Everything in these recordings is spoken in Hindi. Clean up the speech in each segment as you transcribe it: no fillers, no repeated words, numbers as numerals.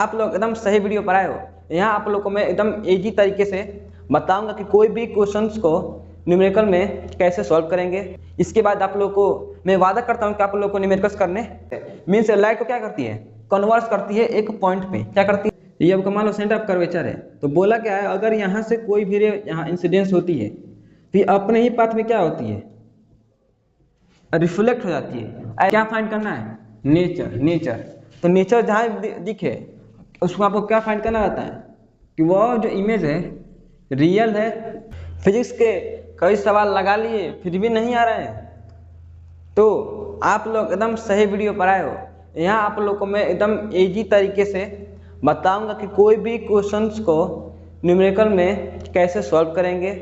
आप लोग एकदम सही वीडियो पर आए हो। यहाँ आप लोग को मैं एकदम इजी तरीके से बताऊंगा कि कोई भी क्वेश्चंस को न्यूमेरिकल में कैसे सॉल्व करेंगे। इसके बाद आप लोग को मैं वादा करता हूँ कि आप लोग को न्यूमेरिकल्स करने मीन्स लाइट को क्या करती है, कन्वर्स करती है एक पॉइंट पे। क्या करती है, ये आपका मान लो सेंटर ऑफ कर्वेचर है, तो बोला क्या है, अगर यहाँ से कोई भी रे यहाँ इंसिडेंस होती है तो ये अपने ही पाथ में क्या होती है, रिफ्लेक्ट हो जाती है। क्या फाइंड करना है, नेचर। तो नेचर जहाँ दिखे उसको आपको क्या फाइंड करना रहता है कि वह जो इमेज है रियल है। फिजिक्स के कई सवाल लगा लिए फिर भी नहीं आ रहे हैं, तो आप लोग एकदम सही वीडियो पर आए हो। यहाँ आप लोग को मैं एकदम इजी तरीके से बताऊंगा कि कोई भी क्वेश्चंस को न्यूमेरिकल में कैसे सॉल्व करेंगे।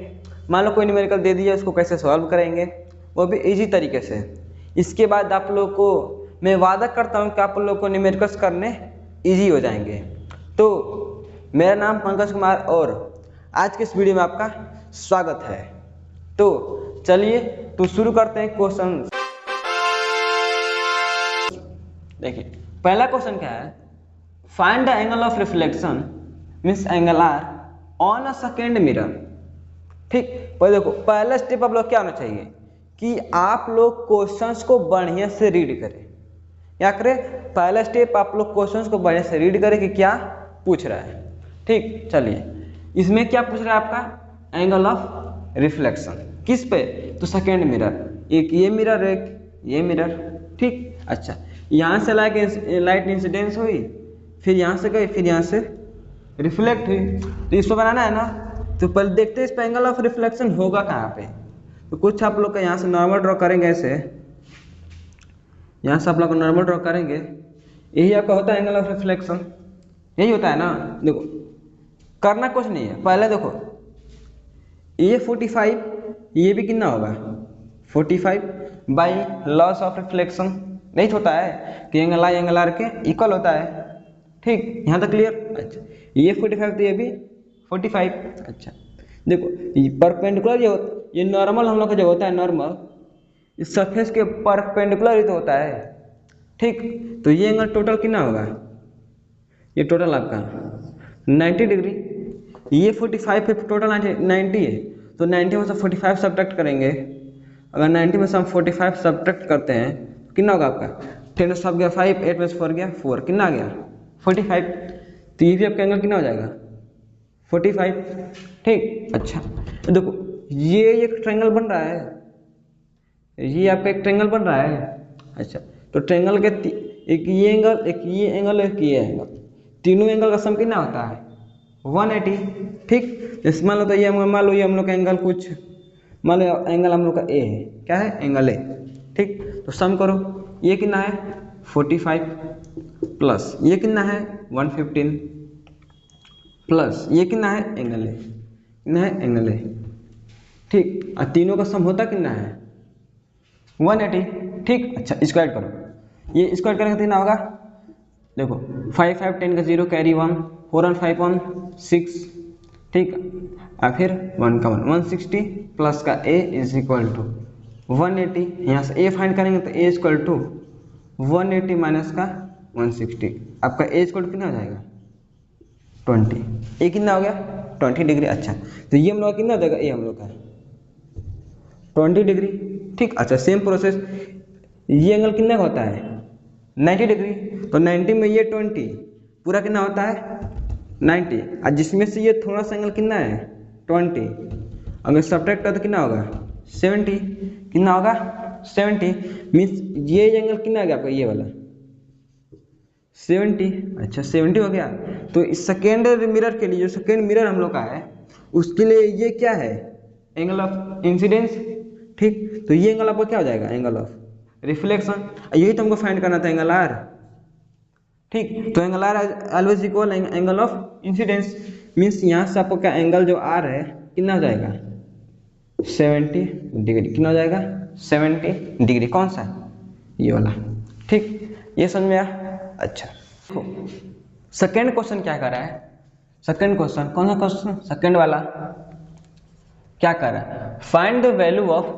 मान लो कोई न्यूमेरिकल दे दिया, उसको कैसे सॉल्व करेंगे, वो भी इजी तरीके से। इसके बाद आप लोग को मैं वादा करता हूँ कि आप लोग को न्यूमेरिकल्स करने इजी हो जाएंगे। तो मेरा नाम पंकज कुमार और आज के इस वीडियो में आपका स्वागत है। तो चलिए तो शुरू करते हैं क्वेश्चन। देखिए पहला क्वेश्चन क्या है, find the angle of reflection means angle R on a second mirror. ठीक, पहले देखो पहला स्टेप आप लोग क्या होना चाहिए कि आप लोग क्वेश्चंस को बढ़िया से रीड करें। क्या करें, पहला स्टेप आप लोग क्वेश्चंस को बढ़िया से रीड करें कि क्या पूछ रहा है। ठीक, चलिए इसमें क्या पूछ रहा है आपका, एंगल ऑफ रिफ्लेक्शन किस पे, तो सेकेंड मिरर, एक ये मिरर एक ये मिरर। ठीक, अच्छा यहाँ से लाइट इंसिडेंस हुई, फिर यहाँ से गई, फिर यहाँ से रिफ्लेक्ट हुई, तो इसको बनाना है ना। तो पहले देखते हैं इस पर एंगल ऑफ रिफ्लेक्शन होगा कहाँ पे। तो कुछ आप लोग का यहाँ से नॉर्मल ड्रॉ करेंगे, ऐसे यहाँ से आप लोग नॉर्मल ड्रॉ करेंगे, यही आपका होता है एंगल ऑफ रिफ्लेक्शन, यही होता है ना। देखो करना कुछ नहीं है, पहले देखो ये 45, ये भी कितना होगा 45 बाई लॉस ऑफ रिफ्लेक्शन, नहीं होता है कि एंगल आई एंगल आर के इक्वल होता है। ठीक, यहाँ तक क्लियर। अच्छा ये 45 तो ये भी 45। अच्छा देखो ये परपेंडिकुलर ये नॉर्मल हम लोग का जो होता है, नॉर्मल इस सरफेस के परपेंडिकुलर ही तो होता है। ठीक, तो ये एंगल टोटल कितना होगा, ये टोटल आपका 90 डिग्री, ये 45 है, टोटल 90 है, तो 90 में से 45 सब्ट्रैक्ट करेंगे। अगर 90 में से हम 45 सब्ट्रैक्ट करते हैं तो कितना होगा आपका, 10 सब गया 5, 8 में से 4 गया 4, कितना आ गया 45। तो ये भी आपका एंगल कितना हो जाएगा 45। ठीक, अच्छा देखो ये एक ट्रायंगल बन रहा है, ये आपका एक ट्रायंगल बन रहा है। अच्छा तो ट्रायंगल के एक ये एंगल एक ये एंगल एक ये एंगल, तीनों एंगल का सम कितना होता है 180। ठीक, इस मान लो तो ये मान लो ये हम लोग का एंगल कुछ मान लो एंगल हम लोग का ए है, क्या है एंगल ए। ठीक, तो सम करो, ये कितना है 45 प्लस ये कितना है 115 प्लस ये कितना है एंगल ए, कितना है एंगल ए। ठीक, और तीनों का सम होता कितना है 180। ठीक, अच्छा स्क्वायर करो, ये स्क्वायर करेंगे तो कितना होगा, देखो 5 5 10 का 0 कैरी 1, 4 और 5 1 6। ठीक, और फिर 1 का 1 160 प्लस का a इज इक्वल टू 180। यहाँ से a फाइंड करेंगे तो a इक्वल टू 180 माइनस का 160, आपका a इक्वल टू कितना हो जाएगा 20। a कितना हो गया 20 डिग्री। अच्छा तो ये हम लोग कितना हो जाएगा, a हम लोग का 20 डिग्री। ठीक, अच्छा सेम प्रोसेस, ये एंगल कितना का होता है 90 डिग्री, तो 90 में ये 20 पूरा कितना होता है 90, और जिसमें से ये थोड़ा सा एंगल कितना है 20, अगर सब्ट्रैक्ट करें तो कितना होगा 70, कितना होगा 70। मीन्स ये एंगल कितना आ गया आपका, ये वाला 70। अच्छा 70 हो गया। तो इस सेकेंड मिरर के लिए, जो सेकेंड मिरर हम लोग का है उसके लिए ये क्या है एंगल ऑफ इंसिडेंस। ठीक, तो ये एंगल आपको क्या हो जाएगा एंगल ऑफ रिफ्लेक्शन, यही तो हमको फाइंड करना था एंगल आर। ठीक, तो angle R always equal angle of incidence, means यहाँ से आपको क्या एंगल जो आर है कितना हो जाएगा 70 डिग्री, कितना हो जाएगा 70 डिग्री, कौन सा ये वाला। ठीक, ये समझ में आया। अच्छा सेकेंड क्वेश्चन क्या कर रहा है, सेकेंड क्वेश्चन कौन सा क्वेश्चन, सेकेंड वाला क्या कर रहा है, find the value of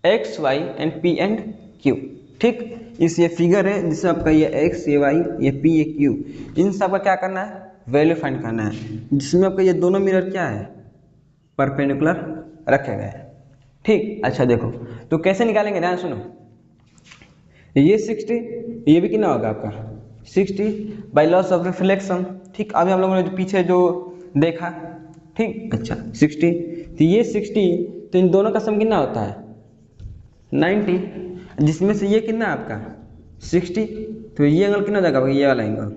x y and p and q। ठीक। इस ये फिगर है जिसमें आपका ये एक्स, ये वाई, ये पी, ये क्यू, इन सब का क्या करना है, वैल्यू फाइंड करना है, जिसमें आपका ये दोनों मिरर क्या है, परपेंडिकुलर रखे गए। ठीक। अच्छा देखो तो कैसे निकालेंगे, ध्यान सुनो। ये 60, ये भी कितना होगा आपका 60 बाई लॉस ऑफ रिफ्लेक्शन। ठीक। अभी हम लोगों ने जो पीछे जो देखा, ठीक। अच्छा 60, तो ये 60, तो इन दोनों का सम कितना होता है 90, जिसमें से ये कितना है आपका 60, तो ये एंगल कितना हो जाएगा, ये वाला एंगल,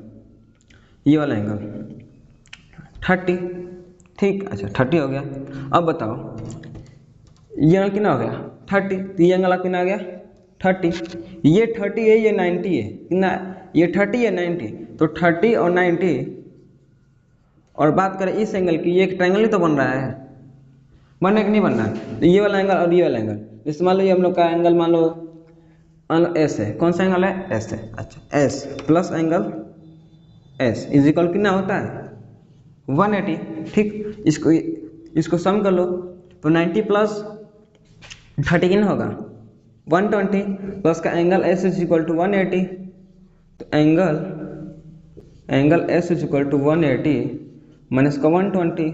ये वाला एंगल 30। ठीक। अच्छा 30 हो गया। अब बताओ ये एंगल कितना हो गया 30, तो ये एंगल कितना आ गया 30, ये 30 है, ये 90 है, कितना, ये 30 है 90, तो 30 और 90। और बात करें इस एंगल की, ये एक ट्रायंगल ही तो बन रहा है, बनने कि नहीं बनना है, तो ये वाला एंगल और ये वाला एंगल, जैसे मान लो ये हम लोग का एंगल मान लो एस है, कौन सा एंगल है एस है। अच्छा S plus angle S is equal कितना होता है 180। ठीक। इसको सम कर लो, तो 90 प्लस 30 कितना होगा 120, प्लस का angle S is equal to 180, तो angle S is equal to 180 minus का 120,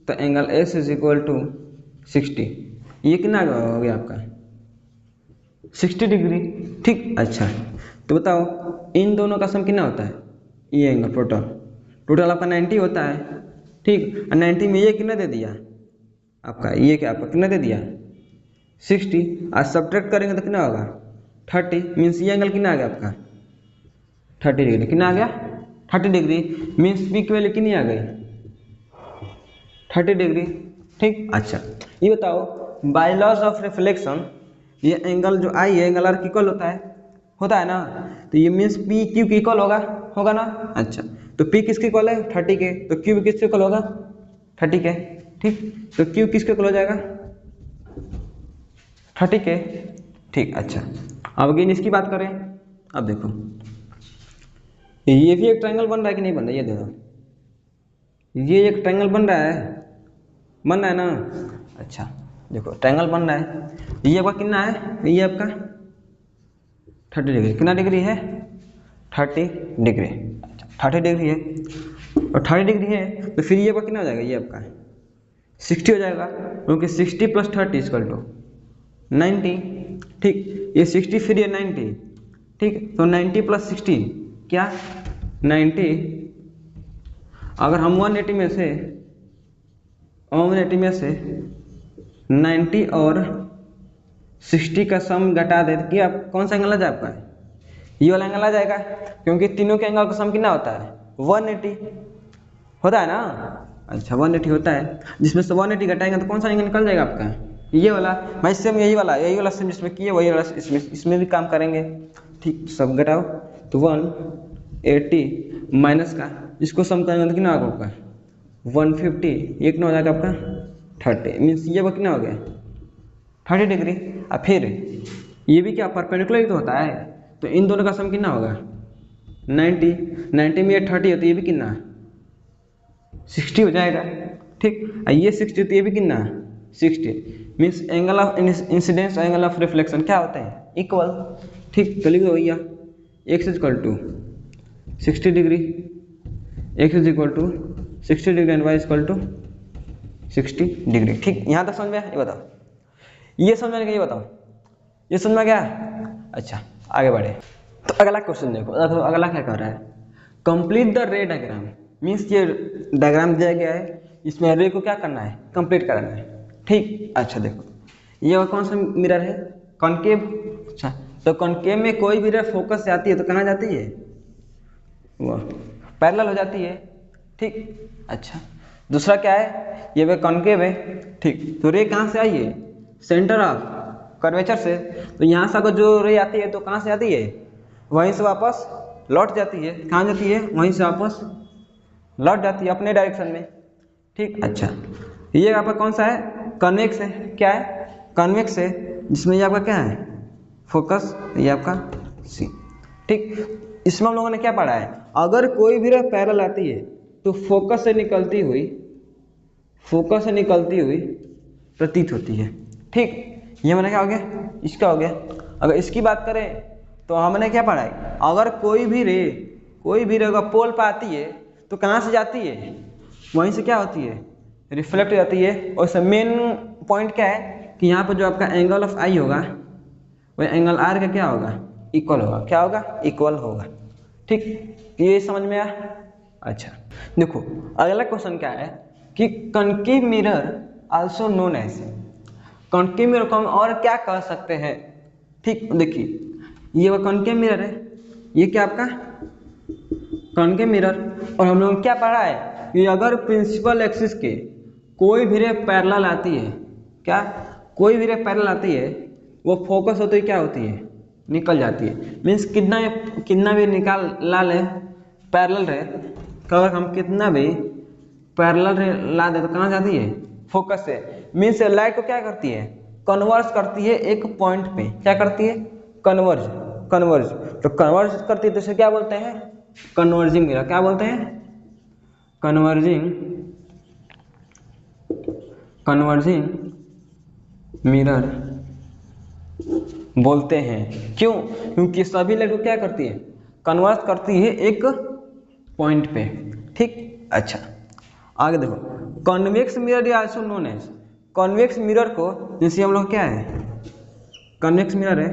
तो angle S is equal to 60। ये कितना हो गया आपका 60 डिग्री। ठीक। अच्छा तो बताओ इन दोनों का सम कितना होता है, ये एंगल टोटल आपका 90 होता है। ठीक। और 90 में ये कितना दे दिया आपका, ये क्या आपका कितना दे दिया 60, आज सब्ट्रैक्ट करेंगे तो कितना होगा 30, मीन्स ये एंगल कितना आ गया आपका 30 डिग्री, कितना आ गया 30 डिग्री, मीन्स पी की वैल्यू कितनी आ गई 30 डिग्री। ठीक। अच्छा ये बताओ बाय लॉस ऑफ रिफ्लेक्शन ये एंगल जो आई है एंगल आर इक्वल होता है ना, तो ये मीन्स पी क्यू की इक्वल होगा ना। अच्छा तो पी किसके इक्वल है 30 के, तो क्यू भी किसके इक्वल होगा 30 के। ठीक। तो क्यू किसके इक्वल हो जाएगा 30 के। ठीक। अच्छा अब अगेन इसकी बात करें, अब देखो ये भी एक ट्रायंगल बन रहा है कि नहीं बन रहा है, ये देखो ये एक ट्रायंगल बन रहा है ना। अच्छा देखो ट्रायंगल बन रहा है, ये आपका कितना है, ये आपका 30 डिग्री, कितना डिग्री है 30 डिग्री। अच्छा 30 डिग्री है, और 30 डिग्री है तो फिर ये आपका कितना हो जाएगा, ये आपका 60 हो जाएगा, क्योंकि 60 प्लस 30 इक्वल टू 90। ठीक। ये 60 फिर ये 90। ठीक। तो 90 प्लस 60 क्या 90। अगर हम 180 में से 90 और 60 का सम घटा दे, कि आप कौन सा एंगल आ जाए आपका, ये वाला एंगल आ जाएगा, क्योंकि तीनों के एंगल का सम कितना होता है 180 होता है ना। अच्छा 180 होता है, जिसमें से 180 घटाएंगे तो कौन सा एंगल निकल जाएगा आपका, ये वाला। भाई सेम यही वाला सेम जिसमें किए वही वाला इसमें भी काम करेंगे। ठीक। सब घटाओ तो 180 माइनस का इसको सम करेंगे तो कितना होगा 150, ये कितना हो जाएगा आपका 30, मीन्स ये वो कितना हो गया 30 डिग्री। और फिर ये भी क्या परपेंडिकुलर ही तो होता है, तो इन दोनों का सम कितना होगा 90 में ये 30 होती है, ये भी कितना 60 हो जाएगा। ठीक। और ये 60 तो ये भी कितना 60, means angle of incidence angle of reflection क्या होते हैं इक्वल। ठीक। तो लिख दो भैया x is equal to 60 degree, x is equal to 60 degree and y is equal to 60 degree. ठीक। यहाँ तक समझ में आया, ये बताओ, ये समझ में, ये बताओ ये समझ में गया। अच्छा आगे बढ़े तो अगला क्वेश्चन देखो, अगला क्या कर रहा है, कंप्लीट द रे डायग्राम, मीन्स ये डायग्राम दिया गया है, इसमें रे को क्या करना है कंप्लीट करना है। ठीक। अच्छा देखो ये कौन सा मिरर है कॉनकेव। अच्छा तो कॉनकेव में कोई भी रे फोकस से आती है तो कहाँ जाती है, वो पैरेलल हो जाती है। ठीक। अच्छा दूसरा क्या है, ये वे कॉनकेव है। ठीक। तो रे कहाँ से आई है सेंटर ऑफ कर्वेचर से, तो यहाँ से अगर जो रे आती है तो कहाँ से आती है, वहीं से वापस लौट जाती है, कहाँ जाती है वहीं से वापस लौट जाती है अपने डायरेक्शन में। ठीक। अच्छा ये आपका कौन सा है कन्वेक्स है, क्या है कन्वेक्स है, जिसमें ये आपका क्या है फोकस, ये आपका सी। ठीक। इसमें हम लोगों ने क्या पढ़ा है, अगर कोई भी रे पैरेलल आती है तो फोकस से निकलती हुई प्रतीत होती है। ठीक। ये मैंने क्या हो गया इसका हो गया। अगर इसकी बात करें तो हमने क्या पढ़ा है, अगर कोई भी रे अगर पोल पर आती है तो कहाँ से जाती है, वहीं से क्या होती है, रिफ्लेक्ट हो जाती है। और इसमें मेन पॉइंट क्या है कि यहाँ पर जो आपका एंगल ऑफ आई होगा वह एंगल आर का क्या होगा, इक्वल होगा। क्या होगा, इक्वल होगा। ठीक, ये समझ में आया। अच्छा देखो अगला क्वेश्चन क्या है कि concave mirror also known as, concave mirror को हम और क्या कह सकते हैं। ठीक देखिए ये वो कनकेव मिरर है, ये क्या आपका कनकेव मिरर। और हम लोग क्या पढ़ा है कि अगर प्रिंसिपल एक्सिस के कोई भी रे पैरेलल आती है, क्या कोई भी रे पैरेलल आती है, वो फोकस होती है क्या होती है, निकल जाती है। मीन्स कितना भी निकाल ला ले पैरेलल रे, अगर हम कितना भी पैरेलल रे ला दे तो कहाँ जाती है, फोकस से। मीन्स लाइट को क्या करती है, कन्वर्ज करती है एक पॉइंट पे। क्या करती है, कन्वर्ज। तो कन्वर्ज करती है तो इसे क्या बोलते हैं, कन्वर्जिंग मिरर। क्या बोलते हैं, कन्वर्जिंग मिरर बोलते हैं। क्यों, क्योंकि सभी लाइट को क्या करती है, कन्वर्ज करती है एक पॉइंट पे। ठीक, अच्छा आगे देखो convex mirror is also known as, convex mirror को जैसे हम लोग क्या है, कॉन्वेक्स मिरर है।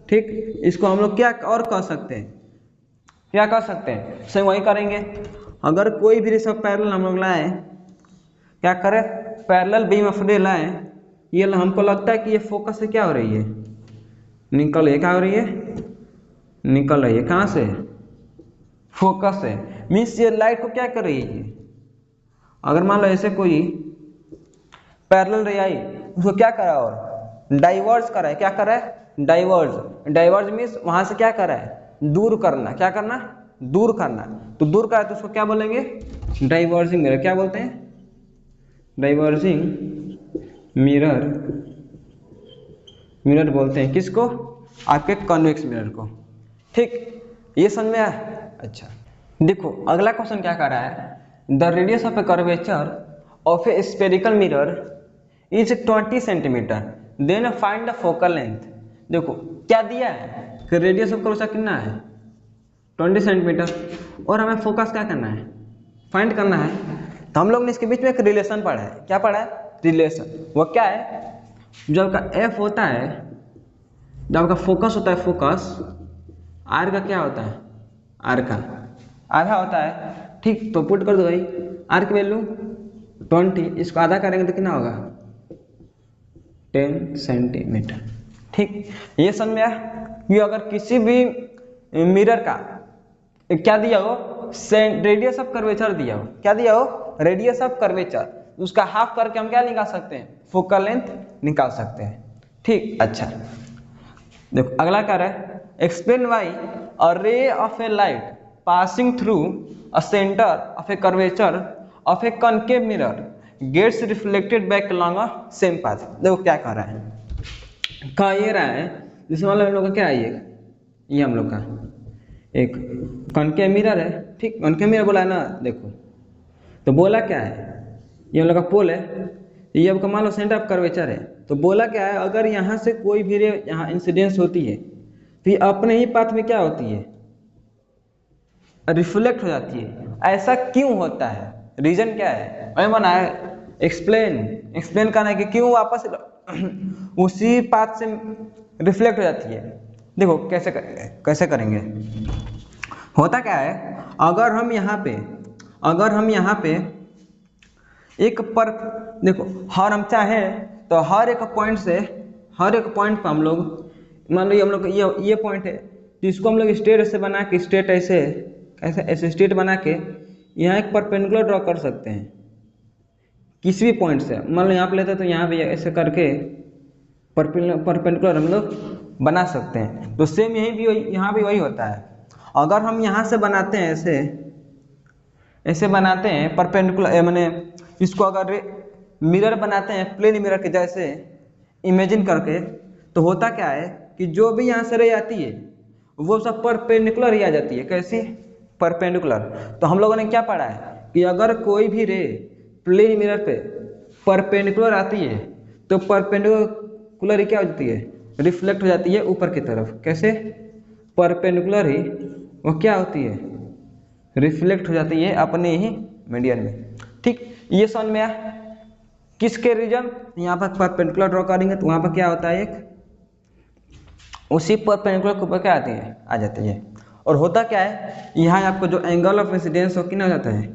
ठीक, इसको हम लोग क्या और कह सकते हैं, क्या कह सकते हैं, सेम वही करेंगे। अगर कोई भी सब पैरेलल हम लोग लाए, क्या करें, पैरेलल बीम ऑफ रे लाए, ये हमको लगता है कि ये फोकस से क्या हो रही है, निकल रही है। क्या हो रही है, निकल रही है। कहाँ से, फोकस से। मीन्स ये लाइट को क्या कर रही है, अगर मान लो ऐसे कोई पैरेलल रे आई, उसको क्या करा और डाइवर्ज करा है। क्या करा है, डाइवर्ज मीन्स वहां से क्या करा है, दूर करना। क्या करना, दूर करना। तो दूर करा तो उसको क्या बोलेंगे, डाइवर्जिंग मिरर। क्या बोलते हैं, डाइवर्जिंग मिरर बोलते हैं। किसको, आपके कॉन्वेक्स मिरर को। ठीक, ये समझ में आया। अच्छा देखो अगला क्वेश्चन क्या कर रहा है, the radius of a curvature of a spherical mirror is 20 centimetre, then find the focal length. देखो क्या दिया है कि रेडियस ऑफ कर्वेचर कितना है, 20 सेंटीमीटर, और हमें फोकस क्या करना है, फाइंड करना है। तो हम लोग ने इसके बीच में एक रिलेशन पढ़ा है। क्या पढ़ा है, रिलेशन। वो क्या है, जो आपका एफ होता है, जब आपका फोकस होता है, फोकस आर का क्या होता है, आर का आधा होता है। ठीक, तो पुट कर दो भाई, आर की वैल्यू 20, इसको आधा करेंगे तो कितना होगा, 10 सेंटीमीटर। ठीक, ये समझ में आया कि अगर किसी भी मिरर का क्या दिया हो, रेडियस ऑफ कर्वेचर दिया हो, क्या दिया हो, रेडियस ऑफ कर्वेचर, उसका हाफ करके हम क्या निकाल सकते हैं, फोकल लेंथ निकाल सकते हैं। ठीक, अच्छा देखो अगला क्या है, explain why a ray of a light passing through a centre of a curvature of a concave mirror gets reflected back along a same path. देखो क्या कह रहा है, कह ये रहा है जिसमें मतलब हम लोग का क्या है, ये हम लोग का एक कनकेव मिरर है। ठीक, कनकेव मिरर बोला है ना, देखो तो बोला क्या है, ये हम लोग का पोल है, ये आपका मान लो सेंटर ऑफ कर्वेचर है। तो बोला क्या है, अगर यहाँ से कोई भी रे यहाँ इंसिडेंस होती है तो ये अपने ही पाथ में क्या होती है, रिफ्लेक्ट हो जाती है। ऐसा क्यों होता है, रीजन क्या है, वही मना है एक्सप्लेन करना है कि क्यों वापस उसी पाथ से रिफ्लेक्ट हो जाती है। देखो कैसे करेंगे, होता क्या है, अगर हम यहाँ पे एक पर देखो हर हम चाहे तो हर एक पॉइंट पर हम लोग मान लो हम लोग ये पॉइंट है, जिसको हम लोग स्ट्रेट ऐसे बना के स्ट्रेट ऐसे स्ट्रेट बना के यहाँ एक परपेंडिकुलर ड्रॉ कर सकते हैं किसी भी पॉइंट से। मान लो यहाँ पे लेते हैं तो यहाँ भी ऐसे करके परपेंडिकुलर हम लोग बना सकते हैं। तो सेम यहाँ भी वही होता है। अगर हम यहाँ से बनाते हैं ऐसे बनाते हैं परपेंडिकुलर, मैंने इसको अगर मिरर बनाते हैं प्लेन मिरर के जैसे इमेजिन करके, तो होता क्या है कि जो भी यहाँ से रे आती है वो सब परपेंडिकुलर ही आ जाती है। कैसी, परपेंडिकुलर। तो हम लोगों ने क्या पढ़ा है कि अगर कोई भी रे प्लेन मिरर पे परपेंडिकुलर आती है तो परपेंडिकुलर क्या हो जाती है, रिफ्लेक्ट हो जाती है ऊपर की तरफ। कैसे, परपेंडिकुलर ही वो क्या होती है, रिफ्लेक्ट हो जाती है अपने ही मीडियन में। ठीक, ये समझ में आया। किसके रीजन, यहाँ पर परपेंडिकुलर ड्रॉ करेंगे तो वहाँ पर क्या होता है, एक उसी परपेंडिकुलर के ऊपर क्या आती है, आ जाती है। और होता क्या है, यहाँ आपको जो एंगल ऑफ इंसिडेंस हो कितना हो जाता है,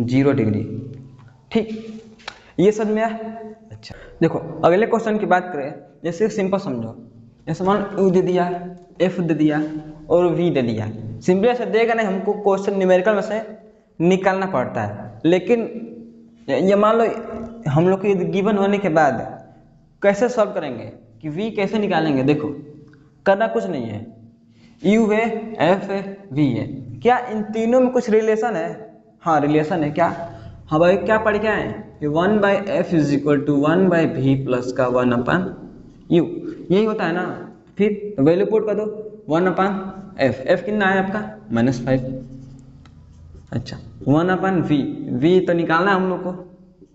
0 डिग्री। ठीक, ये समझ में आया। अच्छा देखो अगले क्वेश्चन की बात करें, जैसे सिंपल समझो, जैसे मान U दे दिया, F दे दिया और V दे दिया। सिंपल ऐसे देगा नहीं, हमको क्वेश्चन न्यूमेरिकल में से निकालना पड़ता है। लेकिन ये मान लो हम लोग को गिवन होने के बाद कैसे सॉल्व करेंगे कि V कैसे निकालेंगे, देखो करना कुछ नहीं है, U है, F है, V है, क्या इन तीनों में कुछ रिलेशन है, हाँ रिलेशन है। क्या, हाँ भाई क्या पढ़ के आए, 1/f is equal to 1/v plus का 1/u, यही होता है ना। फिर वैल्यू पुट कर दो 1/f, f कितना है आपका -5। अच्छा 1/v, v तो निकालना है हम लोग को।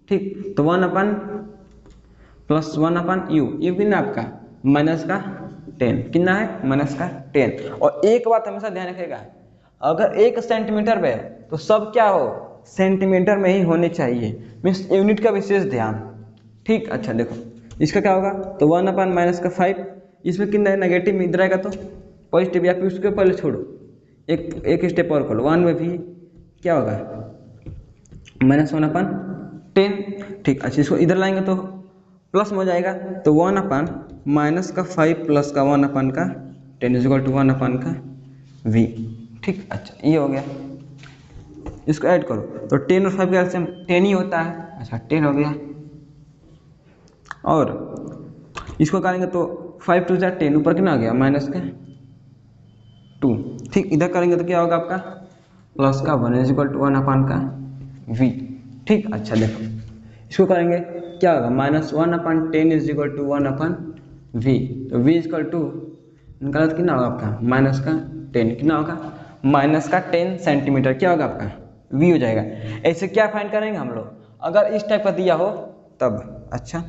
ठीक, तो 1/ प्लस 1/u, u कितना आपका -10, कितना है -10। और एक बात हमेशा ध्यान रखिएगा, अगर 1 सेंटीमीटर पे तो सब क्या हो, सेंटीमीटर में ही होने चाहिए, मीन्स यूनिट का विशेष ध्यान। ठीक, अच्छा देखो इसका क्या होगा, तो 1/-5, इसमें कितना है नेगेटिव, इधर आएगा तो पॉजिटिव, या फिर उसके पहले छोड़ो एक स्टेप और करो, 1/v क्या होगा -1/10। ठीक, अच्छा इसको इधर लाएंगे तो प्लस में हो जाएगा, तो 1/-5 प्लस का 1/10 इज इक्वल टू 1/v। ठीक, अच्छा ये हो गया, इसको ऐड करो तो 10 और 5 का एलसीएम 10 ही होता है। अच्छा 10 हो गया, और इसको करेंगे तो 5 2 10, ऊपर कितना आ गया -2। ठीक, इधर करेंगे तो क्या होगा आपका प्लस का 1 इज इक्वल टू 1/v। ठीक, अच्छा देखो इसको करेंगे क्या होगा -1/10 इज इक्वल टू 1/v, तो v इज इक्वल टू निकाला तो कितना होगा आपका -10, कितना होगा -10 सेंटीमीटर, क्या होगा आपका v हो जाएगा। ऐसे क्या फाइंड करेंगे हम लोग, अगर इस टाइप का दिया हो तब। अच्छा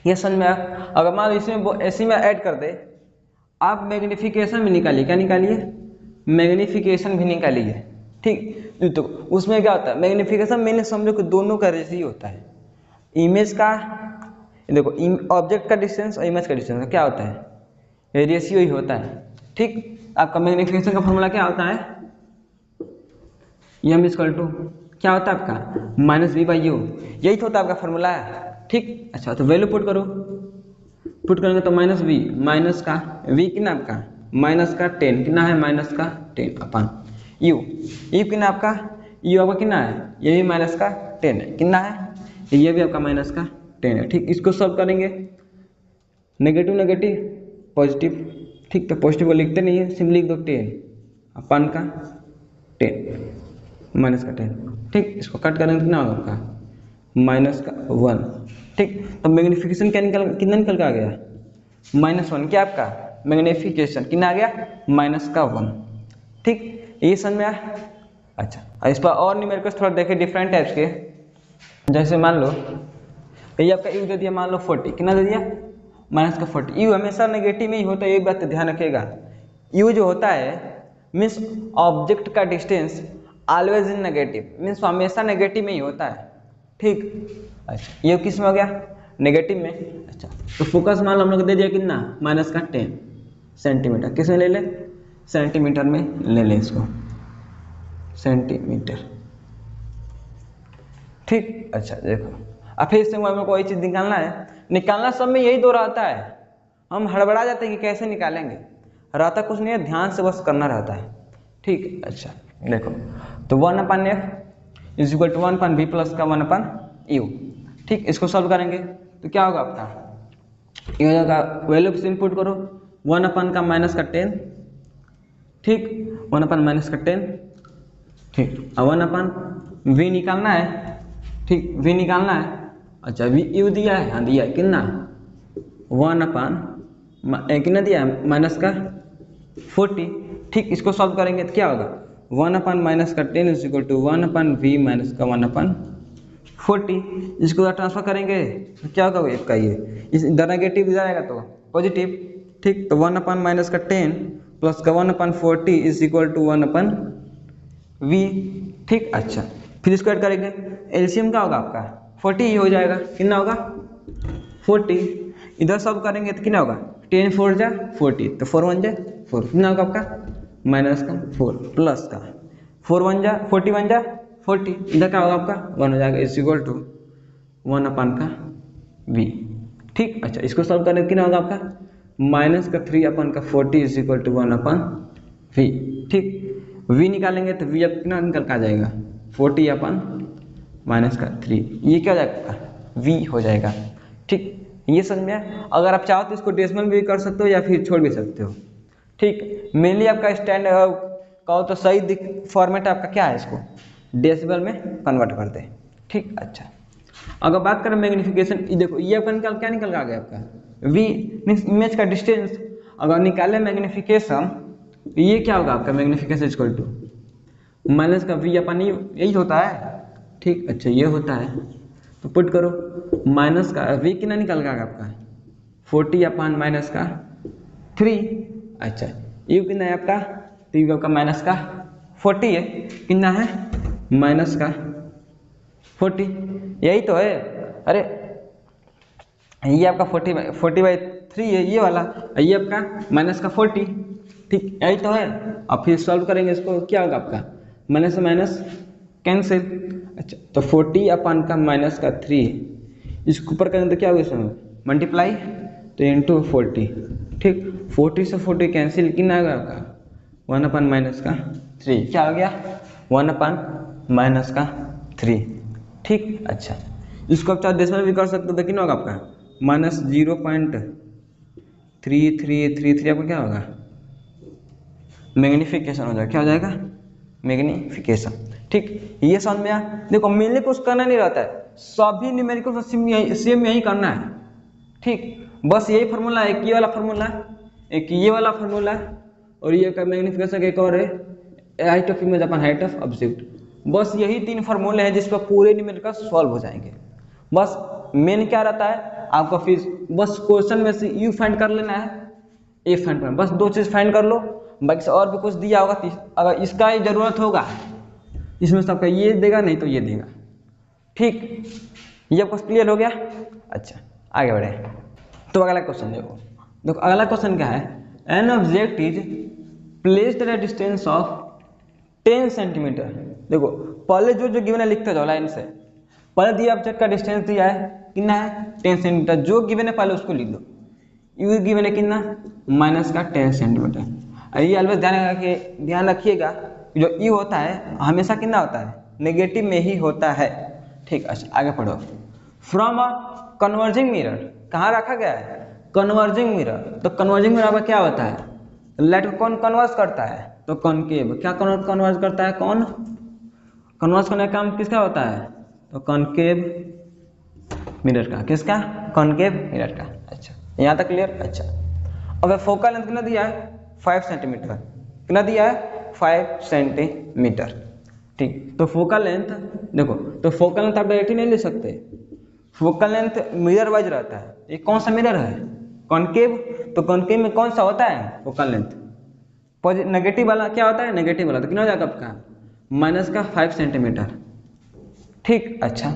ये समझ में आया। अगर मान लो इसमें ऐसे में ऐड कर दे, आप मैग्नीफिकेशन भी निकालिए, क्या निकालिए, मैग्नीफिकेशन भी निकालिए। ठीक, तो उसमें क्या होता है मैग्नीफिकेशन, मैंने समझो कि दोनों का रेशियो होता है, इमेज का, देखो ऑब्जेक्ट का डिस्टेंस और इमेज का डिस्टेंस क्या होता है, रेशियो ही होता है। ठीक, आपका मैग्नीफिकेशन का फॉर्मूला क्या होता है, m इक्वल टू क्या होता है आपका -v/u, यही तो होता है आपका फॉर्मूला है। ठीक, अच्छा तो वैल्यू पुट करो, पुट करेंगे तो -v माइनस का v कितना आपका -10, कितना है -10/u, u कितना आपका, u आपका कितना है, ये भी -10 है, कितना है, ये भी आपका -10 है। ठीक, इसको सॉल्व करेंगे, नेगेटिव नेगेटिव पॉजिटिव। ठीक, तो पॉजिटिव को लिखते नहीं है, सिंपली लिख दो 10/10 -10। ठीक, इसको कट करेंगे कितना होगा आपका -1। ठीक, तो मैग्नीफिकेशन क्या कितना निकल के आ गया -1, क्या आपका मैग्नीफिकेशन कितना आ गया -1। ठीक, ये समझ में आया। अच्छा इस पर और न्यूमेरिकल्स थोड़ा देखें डिफरेंट टाइप्स के, जैसे मान लो ये आपका u दे दिया, मान लो 40, कितना दे दिया -40। u हमेशा नेगेटिव में ही होता है, ये बात ध्यान रखिएगा। u जो होता है मीन्स ऑब्जेक्ट का distance always in negative, means हमेशा नेगेटिव में ही होता है। ठीक, अच्छा ये किस में हो गया नेगेटिव में। अच्छा तो फोकस मान लो हम लोग दे दिया कितना -10 सेंटीमीटर, किस में ले ले, सेंटीमीटर में ले ले इसको, सेंटीमीटर। ठीक, अच्छा देखो अब फिर से हमें कोई चीज़ निकालना सब में यही दो रहता है, हम हड़बड़ा जाते हैं कि कैसे निकालेंगे, रहता कुछ नहीं है, ध्यान से बस करना रहता है। ठीक, अच्छा देखो तो 1/f is equal to 1/v plus का 1/u। ठीक, इसको सॉल्व करेंगे तो क्या होगा आपका, ये हो जाएगा वैल्यू इनपुट करो 1/10। ठीक, 1/10। ठीक, अब 1/v निकालना है। ठीक, v निकालना है। अच्छा u दिया है, हाँ दिया है, कितना 1/कितना दिया है -40। ठीक, इसको सॉल्व करेंगे तो क्या होगा 1/-10 is equal to 1/v minus का 1/40। इसको ट्रांसफर करेंगे तो क्या होगा आपका, ये इधर नेगेटिव इधर आएगा तो पॉजिटिव। ठीक, तो 1/-10 प्लस का 1/40 इज इक्वल टू 1/v। ठीक, अच्छा फिर इसको ऐड करेंगे, एलसीएम क्या होगा आपका 40 ही हो जाएगा, कितना होगा 40। इधर सब करेंगे तो कितना होगा 10 4 जा 40, तो 4 1 जा 4, कितना होगा आपका माइनस का 4 प्लस का 4 1 जा 41 जा 40, इधर क्या होगा आपका 1 हो जाएगा इज इक्वल टू 1/v। ठीक, अच्छा इसको सॉल्व करने कितना होगा आपका माइनस का 3/40 इज इक्वल टू 1/v। ठीक, v निकालेंगे तो v अब कितना निकल का आ जाएगा 40/-3, ये क्या हो जाएगा v हो जाएगा। ठीक, ये समझ में आया। अगर आप चाहो तो इसको डेसिमल भी कर सकते हो या फिर छोड़ भी सकते हो। ठीक, मेनली आपका स्टैंड कहो तो सही फॉर्मेट आपका क्या है, इसको डेसिमल में कन्वर्ट कर दे। ठीक, अच्छा अगर बात करें मैग्नीफिकेशन, देखो ये आपका निकल क्या निकल आ गया आपका v मीन्स इमेज का डिस्टेंस। अगर निकाले मैग्नीफिकेशन ये क्या होगा आपका मैग्नीफिकेशन इक्वल टू माइनस का v अपन यही होता है। ठीक, अच्छा ये होता है तो पुट करो माइनस का v कितना निकल गया आपका 40/-3। अच्छा यू कितना है आपका, तो यू आपका माइनस का 40 है, कितना है माइनस का 40, यही तो है। अरे ये आपका 40/3 है ये वाला, ये आपका माइनस का 40। ठीक, यही तो है। अब फिर सॉल्व करेंगे इसको, क्या होगा आपका माइनस से माइनस कैंसिल। अच्छा तो 40/-3 इसके ऊपर करेंगे तो क्या होगा इसमें मल्टीप्लाई तो इंटू 40। ठीक, 40 से 40 कैंसिल, कितना आएगा आपका 1/-3, क्या हो गया 1/-3। ठीक, अच्छा इसको आप चाहे डेसिमल भी कर सकते हो तो कितना होगा आपका -0.3333 आपका क्या होगा मैग्नीफिकेशन हो जाएगा, क्या हो जाएगा मैग्नीफिकेशन। ठीक, ये समझ में आया। देखो मेनली कुछ करना नहीं रहता है, सभी न्यूमेरिकल सेम यही करना है। ठीक, बस यही फार्मूला है, एक ये वाला फार्मूला, एक ये वाला फार्मूला और ये का मैग्नीफिकेशन एक और है height of image upon height of object. बस यही 3 फार्मूले हैं जिस पर पूरे न्यूमेरिकल सॉल्व हो जाएंगे। बस मेन क्या रहता है आपका फीस, बस क्वेश्चन में से यू फाइंड कर लेना है, ए फाइंड करना, बस 2 चीज़ फाइंड कर लो, बाकी से और भी कुछ दिया होगा अगर इसका ही जरूरत होगा इसमें सबका ये देगा नहीं तो ये देगा। ठीक, ये कुछ क्लियर हो गया। अच्छा आगे बढ़े तो अगला क्वेश्चन देखो। देखो अगला क्वेश्चन क्या है, an object is placed at a distance of 10 centimetre. देखो पहले जो गिवन है लिखते जाओ लाइन से, पहले दिया ऑब्जेक्ट का डिस्टेंस दिया है कितना है 10 सेंटीमीटर, जो गिवन है पहले उसको लिख दो। यू गिवन है कितना माइनस का 10 सेंटीमीटर। ये ऑलवेज ध्यान रखिएगा जो यू होता है हमेशा कितना होता है नेगेटिव में ही होता है। ठीक, अच्छा आगे पढ़ो। फ्रॉम अ कन्वर्जिंग मिरर, कहाँ रखा गया है कन्वर्जिंग मिरर, तो कन्वर्जिंग मिरर आपका क्या होता है लाइट को कौन कन्वर्ज करता है तो कॉनकेव, क्या कन्वर्ज करता है कौन कन्वर्ज करने का काम किसका होता है तो कॉनकेव मिरर का, किसका कॉनकेव मिरर का। अच्छा यहाँ तक क्लियर। अच्छा अब फोकल लेंथ कितना दिया है 5 सेंटीमीटर, कितना दिया है 5 सेंटीमीटर। ठीक, तो फोकल लेंथ देखो, तो फोकल लेंथ आप डायरेक्टली नहीं ले सकते, फोकल लेंथ मिरर वाइज रहता है। ये कौन सा मिरर है कॉनकेव, तो कॉनकेव में कौन सा होता है फोकल लेंथ नेगेटिव वाला, क्या होता है नेगेटिव वाला, तो कितना हो जाएगा आपका माइनस का 5 सेंटीमीटर। ठीक, अच्छा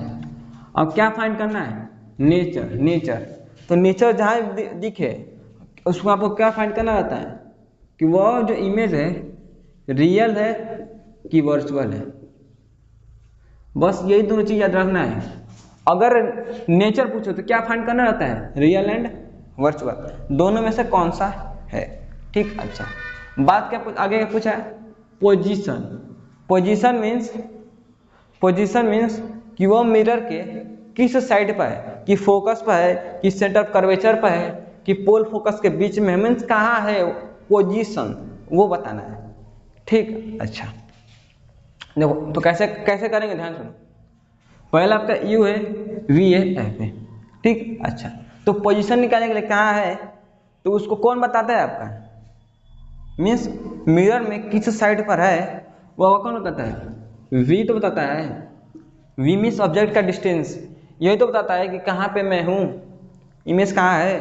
अब क्या फाइंड करना है नेचर, तो नेचर जहाँ दिखे उसको आपको क्या फाइंड करना रहता है कि वह जो इमेज है रियल है कि वर्चुअल है, बस यही दोनों चीज याद रखना है। अगर नेचर पूछो तो क्या फाइंड करना रहता है रियल एंड वर्चुअल, दोनों में से कौन सा है। ठीक, अच्छा बात क्या आगे क्या पूछा है पोजीशन मीन्स कि वो मिरर के किस साइड पर है, कि फोकस पर है, कि सेंटर कर्वेचर पर है, कि पोल फोकस के बीच में, मीन्स कहाँ है पोजीशन वो बताना है। ठीक, अच्छा देखो तो कैसे करेंगे ध्यान सुनो। पहला आपका यू है वी है एफ है। ठीक, अच्छा तो पोजीशन निकालने के लिए कहाँ है तो उसको कौन बताता है आपका मीन्स मिरर में किस साइड पर है वो कौन बताता है वी तो बताता है। वी मीन्स ऑब्जेक्ट का डिस्टेंस, यही तो बताता है कि कहाँ पे मैं हूँ, इमेज कहाँ है।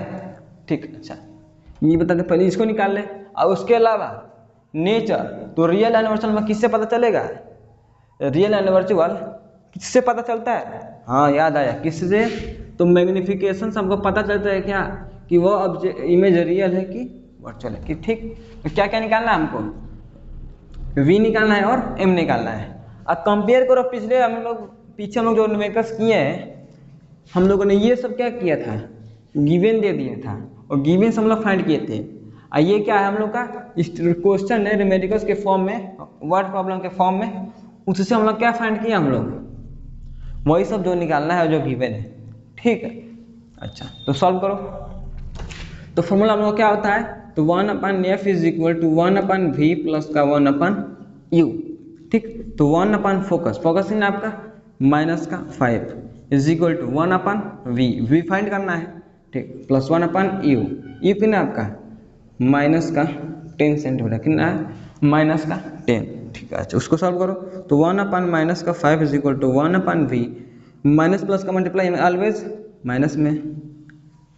ठीक, अच्छा ये बताते पहले इसको निकाल ले, और उसके अलावा नेचर, तो रियल एंड वर्चुअल में किससे पता चलेगा? रियल एंड वर्चुअल किससे पता चलता है? हाँ याद आया, किससे? तो मैग्निफिकेशन से हमको पता चलता है क्या कि वो इमेज रियल है कि वर्चुअल है कि। ठीक, तो क्या क्या निकालना है हमको? v निकालना है और m निकालना है। अब कंपेयर करो पीछे हम लोग जो न्यूमेरिकल्स किए हैं, हम लोगों ने ये सब क्या किया था? गिवन दे दिया था और गिवन से हम लोग फाइंड किए थे। और ये क्या है हम लोग का क्वेश्चन है न्यूमेरिकल्स के फॉर्म में, वर्ड प्रॉब्लम के फॉर्म में, उससे हम लोग क्या फाइंड किया? हम लोग वही सब जो निकालना है जो गिवन है। ठीक है, अच्छा तो सॉल्व करो। तो फॉर्मूला हम लोग क्या होता है? तो 1/f is equal to 1/v plus का 1/u। ठीक, तो 1 फोकस, फोकस इन आपका माइनस का 5 is equal to 1/v, v find करना है। ठीक, प्लस 1/u, u कितना आपका माइनस का 10 सेंटीमीटर, कितना है? माइनस का 10। ठीक है, अच्छा उसको सॉल्व करो। तो 1/-5 is equal to 1/v, minus plus का मल्टीप्लाई ऑलवेज माइनस में।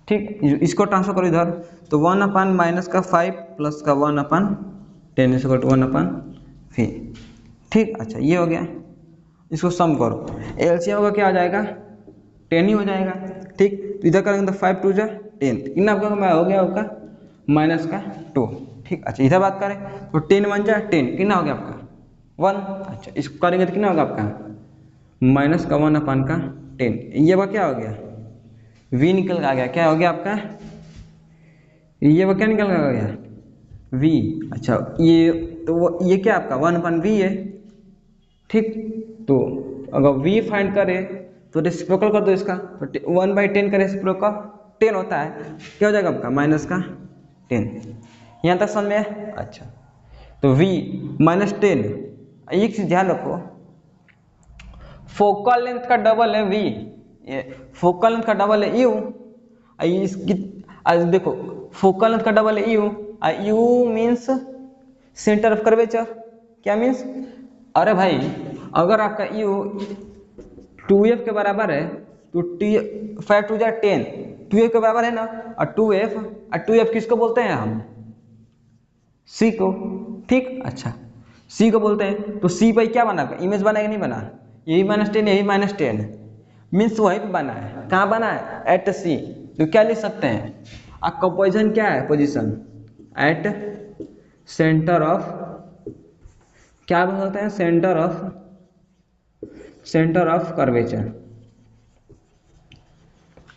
ठीक, इसको ट्रांसफर करो इधर, तो 1/-5 प्लस का 1/10 इज इक्वल टू 1/v। ठीक, अच्छा ये हो गया। इसको सम करो, एलसीएम होगा क्या हो जाएगा? 10 ही हो जाएगा। ठीक, तो इधर करेंगे तो 5 2 जा 10, कितना आपका हो गया आपका माइनस का 2। ठीक, अच्छा इधर बात करें तो 10 1 जा 10, कितना हो गया आपका 1। अच्छा इसको करेंगे तो कितना होगा आपका माइनस का 1/10, ये वो क्या हो गया? v निकल के आ गया। क्या हो गया आपका? ये वो क्या निकल के आ गया? v। अच्छा ये तो वो ये क्या आपका 1/v है। ठीक, तो अगर v फाइंड करे तो रेसिप्रोकल कर दो इसका, तो 1/10 का रेसिप्रोकल 10 होता है, क्या हो जाएगा आपका माइनस का 10। यहाँ तक समझ में? अच्छा तो v -10, एक चीज ध्यान रखो, फोकल लेंथ का डबल है v, फोकल लेंथ का डबल है u। इसकी आज देखो फोकल लेंथ का डबल है u, u means centre of curvature. क्या मीन्स? अरे भाई अगर आपका u 2f के बराबर है तो 5 2 10, 2f के बराबर है ना, और 2f किसको बोलते हैं हम? c को। ठीक, अच्छा c को बोलते हैं, तो c पर क्या बना? इमेज बना कि नहीं बना? यही -10 यही -10 मीन्स वहीं पे बना है। कहाँ बना है? At c। तो क्या लिख सकते हैं? आपका पोजीशन क्या है? पोजीशन एट सेंटर ऑफ, क्या बोल सकते हैं? Centre of curvature.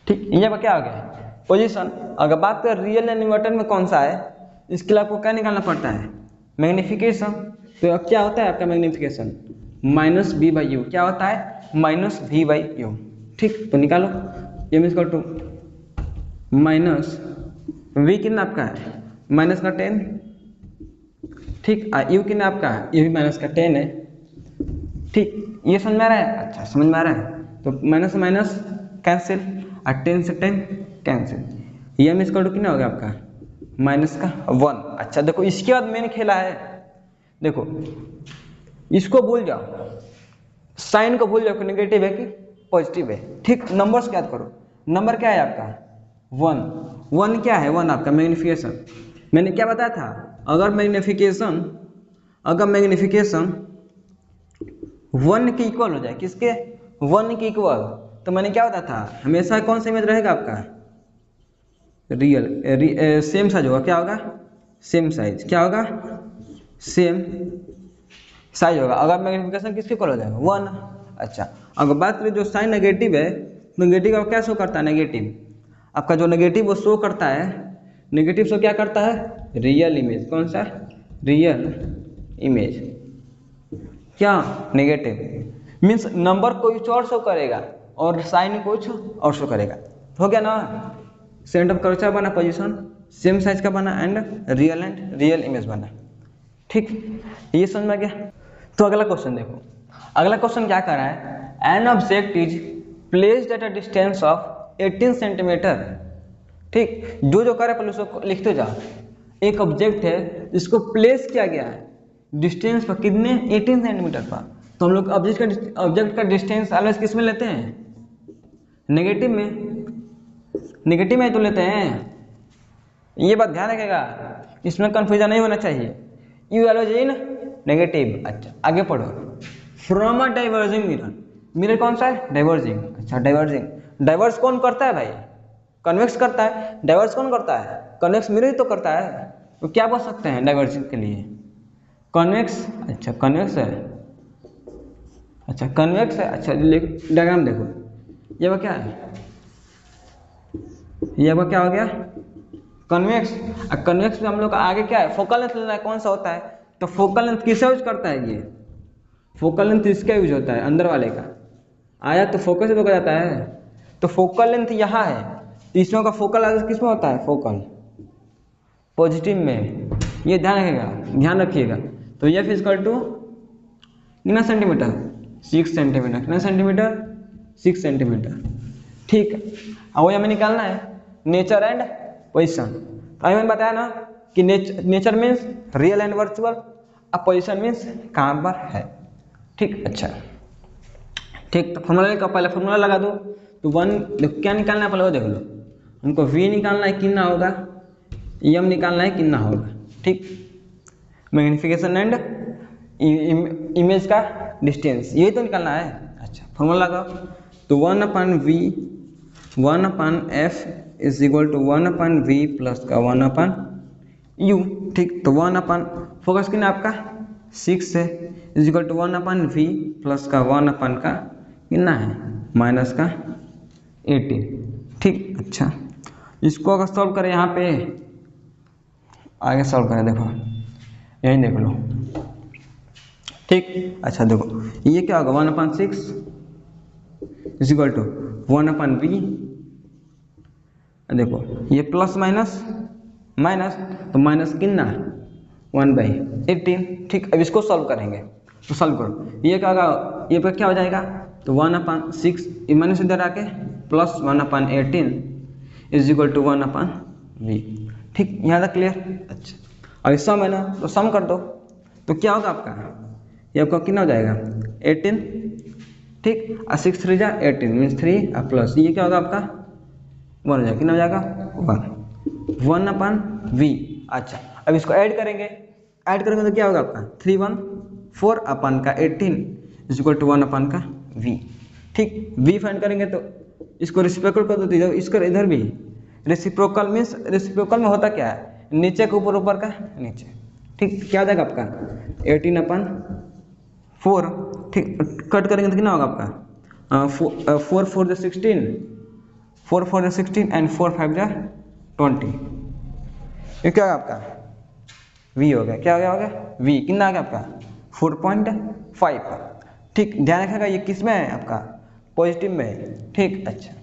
ठीक, ये क्या हो गया? पोजीशन। अगर बात करें रियल एंड इन्वर्टेड में कौन सा है, इसके लिए आपको क्या निकालना पड़ता है? मैग्निफिकेशन। तो अब क्या होता है आपका मैग्निफिकेशन? -v/u। क्या होता है? -v/u। ठीक, तो निकालो, ये मीन्स टू माइनस v कितना आपका है? माइनस का 10। ठीक, u कितना आपका है? ये भी माइनस का 10 है। ठीक, ये समझ में आ रहा है? अच्छा समझ में आ रहा है। तो माइनस से माइनस कैंसिल, और 10 से 10 कैंसिल, ये मीन्स कितना हो गया आपका माइनस का 1। अच्छा देखो इसके बाद मेन खेला है, देखो इसको भूल जाओ, साइन को भूल जाओ कि नेगेटिव है कि पॉजिटिव है। ठीक, नंबर्स याद करो, नंबर क्या है आपका 1 क्या है? 1 आपका मैग्निफिकेशन। मैंने क्या बताया था? अगर मैग्निफिकेशन 1 के इक्वल हो जाए, किसके? 1 के इक्वल, तो मैंने क्या बताया था? हमेशा कौन सा इमेज रहेगा आपका? रियल, सेम साइज होगा। क्या होगा? Same size. क्या होगा? सेम साइज होगा अगर मैग्निफिकेशन किसके इक्वल हो जाएगा? 1। अच्छा अगर बात करें जो साइन नेगेटिव है, नेगेटिव क्या शो करता है? नेगेटिव आपका जो नेगेटिव वो शो करता है, नेगेटिव शो क्या करता है? Real image. कौन सा? Real image. क्या? नेगेटिव मीन्स नंबर कुछ और शो करेगा और साइन कुछ और शो करेगा। हो गया ना? सेंटर ऑफ कर्वेचर बना, पोजीशन सेम साइज का बना, एंड रियल इमेज बना। ठीक, ये समझ में आ गया? तो अगला क्वेश्चन देखो, अगला क्वेश्चन क्या कर रहा है? An object is placed at a distance of 18 centimetre. ठीक, जो करे पहले उसको लिखते जाओ। एक ऑब्जेक्ट है इसको प्लेस किया गया है डिस्टेंस पर, कितने? 18 सेंटीमीटर पर। तो हम लोग ऑब्जेक्ट का डिस्टेंस ऑलवेज किस में लेते हैं? नेगेटिव में। नेगेटिव में तो लेते हैं, ये बात ध्यान रखेगा। इसमें कंफ्यूजन नहीं होना चाहिए। U always in negative. अच्छा आगे पढ़ो। From a diverging mirror, mirror कौन सा है? डाइवर्जिंग। अच्छा डाइवर्जिंग, डाइवर्स कौन करता है भाई? कन्वेक्स करता है। डाइवर्स कौन करता है? कन्वेक्स मिरर ही तो करता है। तो क्या बोल सकते हैं डाइवर्जिंग के लिए? कन्वेक्स। अच्छा कन्वेक्स है, अच्छा कन्वेक्स है। अच्छा डायग्राम देखो, ये वो क्या है? ये वो क्या हो गया? कन्वेक्स। कन्वेक्स में हम लोग का आगे क्या है? फोकल लेंथ लेना है। कौन सा होता है? तो फोकल लेंथ किसे यूज करता है? ये फोकल लेंथ इसका यूज होता है, अंदर वाले का। आया तो फोकस से तो जाता है, तो फोकल लेंथ यहाँ है। तीसरों का फोकल किसमें होता है? फोकल पॉजिटिव में। ये ध्यान रखिएगा, ध्यान रखिएगा। तो ये फिजिकल टू कितना सेंटीमीटर? 6 सेंटीमीटर। कितना सेंटीमीटर? 6 सेंटीमीटर। ठीक है, अब वही हमें निकालना है नेचर एंड पोजिशन। तो अभी मैंने बताया ना कि nature means real and virtual, अब पोजिशन मीन्स कहाँ पर है। ठीक, अच्छा ठीक। तो फॉर्मूला का पहले फॉर्मूला लगा दो। तो वन देखो क्या निकालना है पहले वो देख लो। हमको वी निकालना है कितना होगा, एम निकालना है कितना होगा। ठीक, मैग्निफिकेशन एंड इमेज का डिस्टेंस यही तो निकालना है। अच्छा फॉर्मूला लगाओ। तो 1/v 1/f is equal to 1/v plus का 1/u। ठीक, तो 1 फोकस कितना आपका 6 है, is equal to 1/v plus का 1 का कितना है माइनस का 18। ठीक, अच्छा इसको अगर सॉल्व करें यहाँ पे, आगे सॉल्व करें, देखो यही देख लो। ठीक, अच्छा देखो ये क्या होगा 1/6 इज इक्वल टू 1/v। देखो ये प्लस माइनस माइनस, तो माइनस कितना 1/18। ठीक, अब इसको सॉल्व करेंगे। तो सॉल्व करो, ये क्या होगा, ये पे क्या हो जाएगा? तो 1/6 माइनस इधर आके plus 1/18 is equal to 1/v। ठीक, यहाँ तक क्लियर? अच्छा अब सम है ना, तो सम कर दो। तो क्या होगा आपका, ये आपका कितना हो जाएगा 18। ठीक, और 6 3 जा 18 मीन्स 3 और प्लस ये क्या होगा आपका 1 हो जाएगा। कितना हो जाएगा 1/v। अच्छा अब इसको ऐड करेंगे, ऐड करेंगे तो क्या होगा आपका 3 1 4 अपन का 18 इज इक्वल टू 1 का v। ठीक, v फाइंड करेंगे तो इसको रेसिप्रोकल कर दो, तो इसको इधर भी रेसिप्रोकल मीन्स रेसिप्रोकल में होता क्या है, नीचे के ऊपर, ऊपर का नीचे। ठीक, क्या हो जाएगा आपका 18/4। ठीक, कट करेंगे तो कितना होगा आपका 4 4 जो 16, 4 4 जो 16 एंड 4 5 जो 20। ये क्या होगा आपका v हो गया। क्या हो गया v कितना आ गया आपका 4.5। ठीक, ध्यान रखिएगा ये किस में है आपका पॉजिटिव में है। ठीक, अच्छा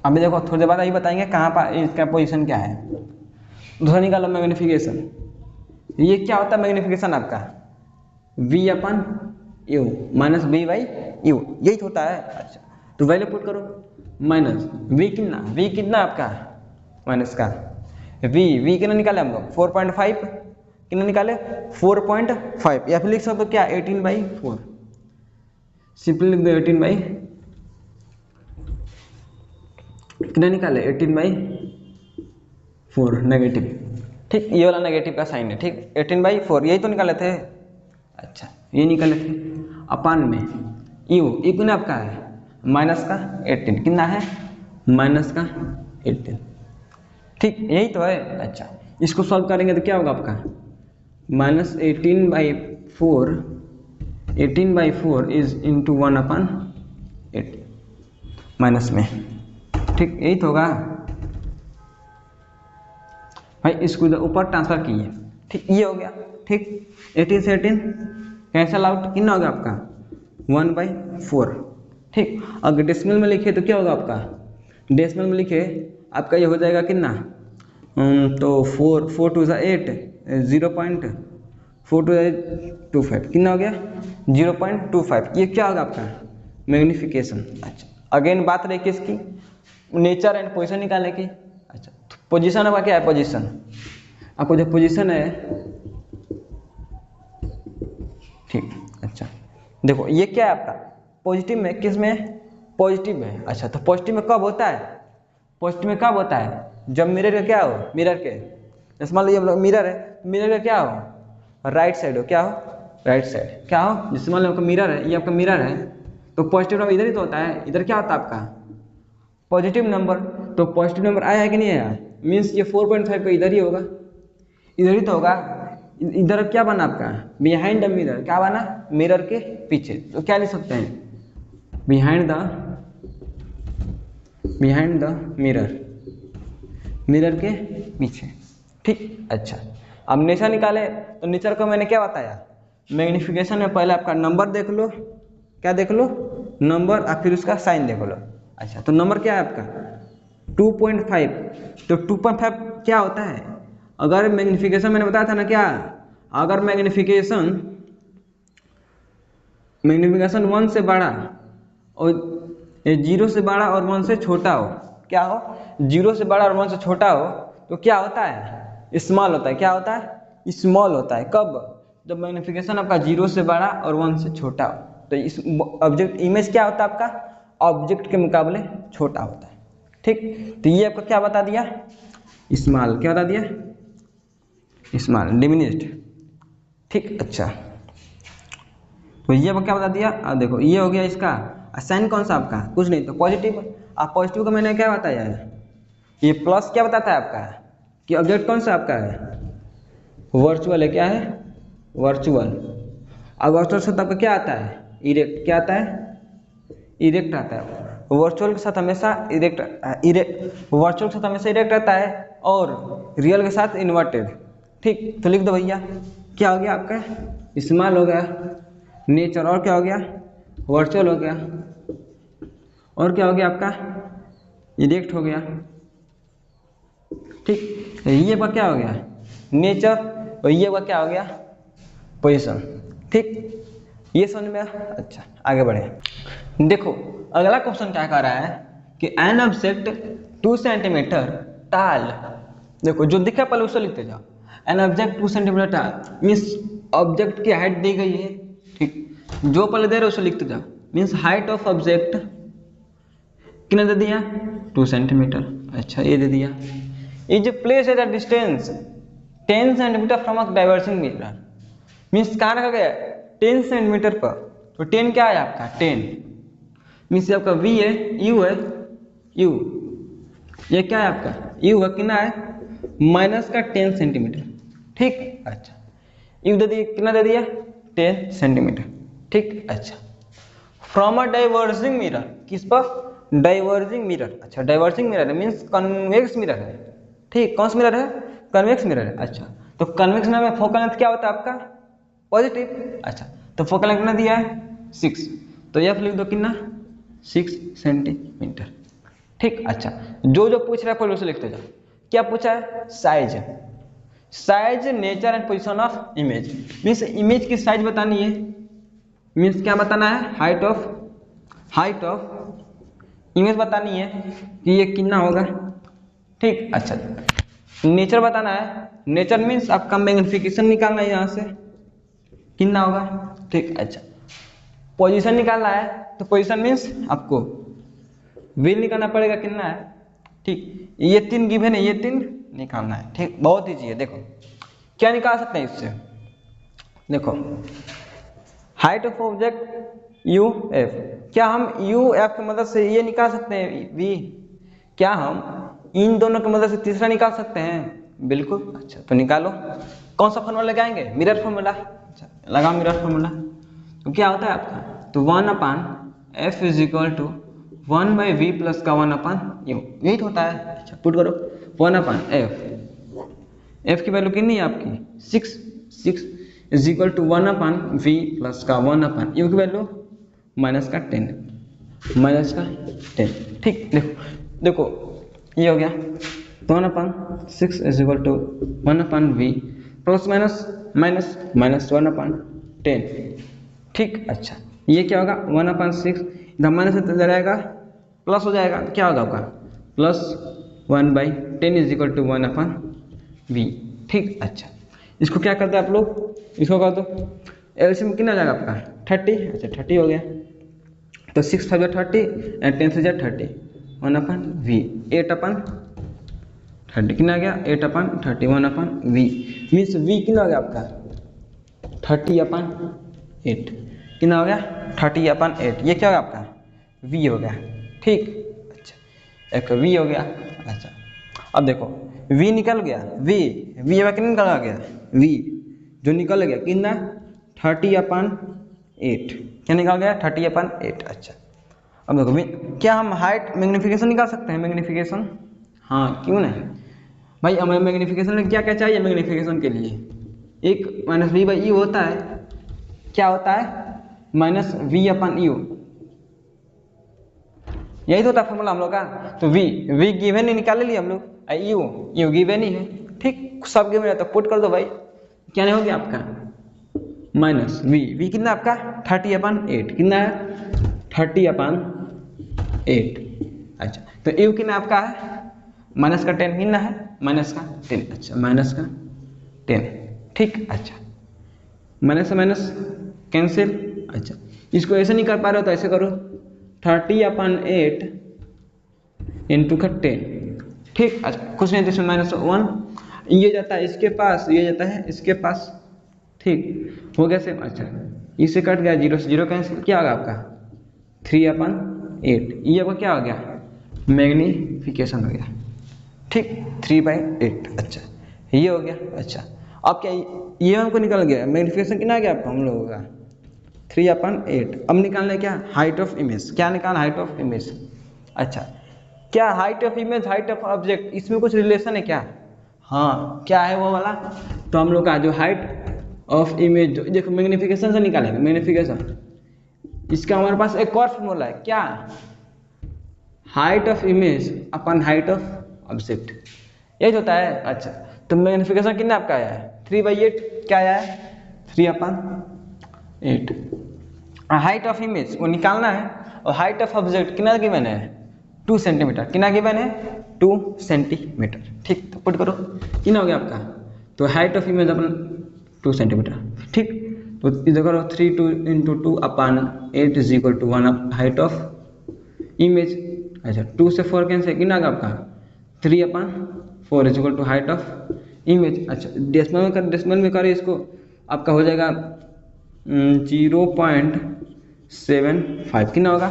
अभी देखो थोड़ी देर बाद अभी बताएंगे कहाँ पर इसका पोजीशन क्या है। दूसरा निकालो मैग्निफिकेशन। ये क्या होता है मैग्निफिकेशन आपका v/u माइनस v/u, यही होता है। अच्छा तो वैल्यू पुट करो, माइनस v कितना आपका माइनस का v कितना निकाले हम लोग 4.5। कितना निकाले 4.5, या फिर लिख सकते हो क्या 18/4। सिंपली लिख दो 18 कितना निकाले 18/4 नेगेटिव। ठीक, ये वाला नेगेटिव का साइन है। ठीक, 18/4 यही तो निकाले थे। अच्छा ये निकाले थे अपान में यू कितना आपका है माइनस का 18। कितना है माइनस का 18। ठीक, यही तो है। अच्छा इसको सॉल्व करेंगे तो क्या होगा आपका माइनस 18/4 इज इंटू 1/8 माइनस में। ठीक, यही तो होगा भाई, इसको इधर ऊपर ट्रांसफर कीजिए। ठीक, ये हो गया। ठीक, 18 से 18 कैंसल आउट, कितना होगा आपका 1/4। ठीक, अगर डेसिमल में लिखे तो क्या होगा आपका, डेसिमल में लिखे आपका ये हो जाएगा कितना तो 4 2 8 0.4225। कितना हो गया 0.25। ये क्या होगा आपका मैग्निफिकेशन। अच्छा अगेन बात रही किसकी, नेचर एंड पोजीशन निकालने की। अच्छा पोजीशन आपका क्या है, पोजीशन आपको जो पोजीशन है। ठीक, अच्छा देखो ये क्या है आपका पॉजिटिव में, किस में पॉजिटिव में। अच्छा तो पॉजिटिव में कब होता है, पॉजिटिव में कब होता है जब मिरर का क्या हो, मिरर के जैसे मान लो मिरर है, मिरर का क्या हो, राइट साइड हो, क्या हो, राइट साइड क्या हो, जैसे मान लो आपका मिरर है, ये आपका मिरर है, तो पॉजिटिव नंबर इधर ही तो होता है, इधर क्या होता है आपका पॉजिटिव नंबर, तो पॉजिटिव नंबर आया है कि नहीं आया, मीन्स ये 4.5 का इधर ही होगा, इधर ही तो होगा। इधर क्या बना आपका बिहाइंड द मिरर, क्या बना मिरर के पीछे, तो क्या लिख सकते हैं बिहाइंड द मिरर, मिरर के पीछे। ठीक, अच्छा अब नेचर निकाले, तो नेचर को मैंने क्या बताया, मैग्निफिकेशन में पहले आपका नंबर देख लो, क्या देख लो नंबर, और फिर उसका साइन देख लो। अच्छा तो नंबर क्या है आपका 2.5, तो 2.5 क्या होता है, अगर मैग्निफिकेशन मैंने बताया था ना क्या, अगर मैग्निफिकेशन 1 से बड़ा और 0 से बड़ा और 1 से छोटा हो, क्या हो 0 से बड़ा और 1 से छोटा हो, तो क्या होता है स्मॉल होता है, क्या होता है स्मॉल होता है, कब, जब मैग्निफिकेशन आपका 0 से बड़ा और 1 से छोटा हो, तो इस ऑब्जेक्ट इमेज क्या होता है आपका ऑब्जेक्ट के मुकाबले छोटा होता है। ठीक, तो ये आपका क्या बता दिया स्मॉल, क्या बता दिया स्मॉल डिमिनिश्ड। ठीक, अच्छा तो ये क्या बता दिया, अब देखो ये हो गया इसका साइन कौन सा आपका, कुछ नहीं तो पॉजिटिव, आप पॉजिटिव का मैंने क्या बताया है, ये प्लस क्या बताता है आपका कि ऑब्जेक्ट कौन सा आपका है वर्चुअल है, क्या है वर्चुअल, अब वर्चुअल से आपका क्या आता है इरेक्ट, क्या आता है इरेक्ट आता है, वर्चुअल के साथ हमेशा वर्चुअल के साथ हमेशा इरेक्ट आता है, और रियल के साथ इन्वर्टेड। ठीक, तो लिख दो भैया क्या हो गया आपका स्मॉल हो गया नेचर, और क्या हो गया वर्चुअल हो गया, और क्या हो गया आपका इरेक्ट हो गया। ठीक, ये का क्या हो गया नेचर, और ये का क्या हो गया पोजीशन। ठीक, ये समझ में आया। अच्छा आगे बढ़े, देखो अगला क्वेश्चन क्या कह रहा है कि एन ऑब्जेक्ट 2 सेंटीमीटर टाल, देखो जो दिखा पहले उससे लिखते जाओ, एन ऑब्जेक्ट 2 सेंटीमीटर टाल मीन्स ऑब्जेक्ट की हाइट दी गई है। ठीक, जो पहले दे रहे उसे लिखते जाओ, मीन्स हाइट ऑफ ऑब्जेक्ट कितना दे दिया 2 सेंटीमीटर। अच्छा ये दे दिया, is place at a distance 10 centimetre from a diverging mirror, means कहाँ रखा गया 10 सेंटीमीटर पर, तो 10 क्या है आपका 10 मीन्स आपका v है u है u, ये क्या है आपका u है कितना है माइनस का 10 सेंटीमीटर। ठीक, अच्छा u दे दिया कितना दे दिया 10 सेंटीमीटर। ठीक, अच्छा फ्रॉम अ डाइवर्जिंग मिरर, किस पर डाइवर्जिंग मिरर, अच्छा डाइवर्जिंग मिरर है मीन्स कन्वेक्स मिरर है। ठीक, कौन सा मिरर है कन्वेक्स मिरर है। अच्छा तो कन्वेक्स मिरर में फोकल लेंथ क्या होता है आपका पॉजिटिव। अच्छा तो फोकल लेंथ कितना दिया है 6, तो एफ लिख दो कितना 6 सेंटीमीटर। ठीक, अच्छा जो जो पूछ रहा है पहले उसे लिखते जाओ, क्या पूछा है size, size nature and position of image, means image की साइज बतानी है, मीन्स क्या बताना है हाइट ऑफ इमेज बतानी है कि ये कितना होगा। ठीक, अच्छा नेचर बताना है, नेचर मीन्स आपका मैग्निफिकेशन निकालना है यहाँ से कितना होगा। ठीक, अच्छा पोजीशन निकालना है, तो पोजीशन मीन्स आपको व्हील निकालना पड़ेगा कितना है। ठीक, ये 3 गिवन है, ये 3 निकालना है। ठीक, बहुत ईजी है, देखो क्या निकाल सकते हैं इससे, देखो height of object U F, क्या हम यू एफ की मदद से ये निकाल सकते हैं वी, क्या हम इन दोनों की मदद से तीसरा निकाल सकते हैं, बिल्कुल। अच्छा तो निकालो, कौन सा फॉर्मूला लगाएंगे मिरर फॉर्मूला। अच्छा लगाओ मिरर फॉर्मूला, तो क्या होता है आपका, तो 1/f is equal to 1/v plus का 1/u, यही तो होता है। अच्छा पुट करो 1/f, f की वैल्यू कितनी है आपकी 6 is equal to 1/v plus का 1/u की वैल्यू माइनस का 10। ठीक, देखो ये हो गया 1/6 is equal to 1/v plus minus 1/10। ठीक, अच्छा ये क्या होगा 1/6 इधर माइनस से जाएगा प्लस हो जाएगा, तो क्या होगा आपका plus 1/10 is equal to 1/v। ठीक, अच्छा इसको क्या करते हैं आप लोग, इसको कर दो एलसीएम कितना आ जाएगा आपका 30। अच्छा 30 हो गया, तो 6 5 30 एंड 10 से 30 1/v 8/10 30 कितना आ गया 8/31/v मीन्स v कितना हो गया आपका 30/8 कितना हो गया 30/8 ये क्या हो गया आपका v हो गया ठीक। अच्छा एक v हो गया। अच्छा अब देखो v निकल गया v कितना निकल गया v जो निकल गया कितना 30/8 क्या निकल गया 30/8। अच्छा अब देखो क्या हम हाइट मैग्नीफिकेशन निकाल सकते हैं मैग्नीफिकेशन हाँ क्यों नहीं भाई हमें मैग्नीफिकेशन में क्या क्या चाहिए मैग्नीफिकेशन के लिए एक -v/u होता है क्या होता है -v/u यही तो होता है फॉर्मूला हम लोग का। तो v गिवन ही निकाल लिए हम लोग u गिवन ही है ठीक सब गिवन है तो पुट कर दो भाई क्या नहीं हो गया आपका -v कितना आपका 30/8 कितना है 30/8। अच्छा तो u कितना आपका है माइनस का 10 कितना है -10। अच्छा -10 ठीक। अच्छा माइनस से माइनस कैंसिल। अच्छा इसको ऐसे नहीं कर पा रहे हो तो ऐसे करो 30/8 इंटू का 10 ठीक। अच्छा कुछ नहीं इसमें -1 ये जाता है इसके पास ये जाता है इसके पास ठीक हो गया सेम। अच्छा इससे कट गया 0 से 0 कैंसिल क्या होगा आपका 3/8 ये आपका क्या हो गया मैग्नीफिकेशन हो गया ठीक 3/8। अच्छा ये हो गया। अच्छा अब क्या ये हमको निकल गया मैग्नीफिकेशन कितना आ गया आपका हम लोगों का 3/8। अब निकालना है क्या हाइट ऑफ इमेज क्या निकालना हाइट ऑफ इमेज। अच्छा क्या height of image height of object इसमें कुछ रिलेशन है क्या हाँ क्या है वो वाला। तो हम लोग का जो हाइट ऑफ इमेज देखो मैग्नीफिकेशन से निकालेंगे मैग्नीफिकेशन इसका हमारे पास एक और फॉर्मूला है क्या height of image upon height of object यही होता है। अच्छा तो मैग्नीफिकेशन कितना आपका आया है 3/8 क्या आया है 3/8। हाइट ऑफ इमेज को निकालना है और हाइट ऑफ ऑब्जेक्ट कितना गिवन है 2 सेंटीमीटर कितना गिवन है 2 सेंटीमीटर ठीक। तो पुट करो कितना हो गया आपका तो height of image upon 2 centimetre ठीक। तो इधर करो 3 × 2/8 = 1 हाइट ऑफ इमेज। अच्छा 2 से 4 कैंसिल कितना आ गया आपका 3/4 = हाइट ऑफ इमेज। अच्छा डेसिमल में करें इसको आपका हो जाएगा 0.75 कितना होगा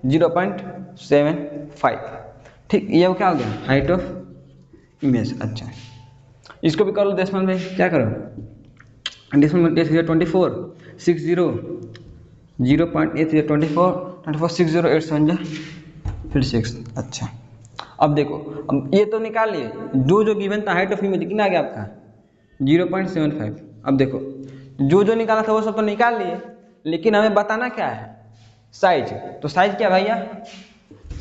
0.75 ठीक। ये क्या हो गया हाइट ऑफ इमेज। अच्छा इसको भी कर लो डेसिमल में क्या करो डेसिमल में 24 60 0.8 24 6 0 8 7 फिर 6। अच्छा अब देखो अब ये तो निकाल लिए जो गिवन था हाइट ऑफ इमेज कितना आ गया आपका 0.75। अब देखो जो निकाला था वो सब तो निकाल लिए लेकिन हमें बताना क्या है साइज। तो साइज क्या भैया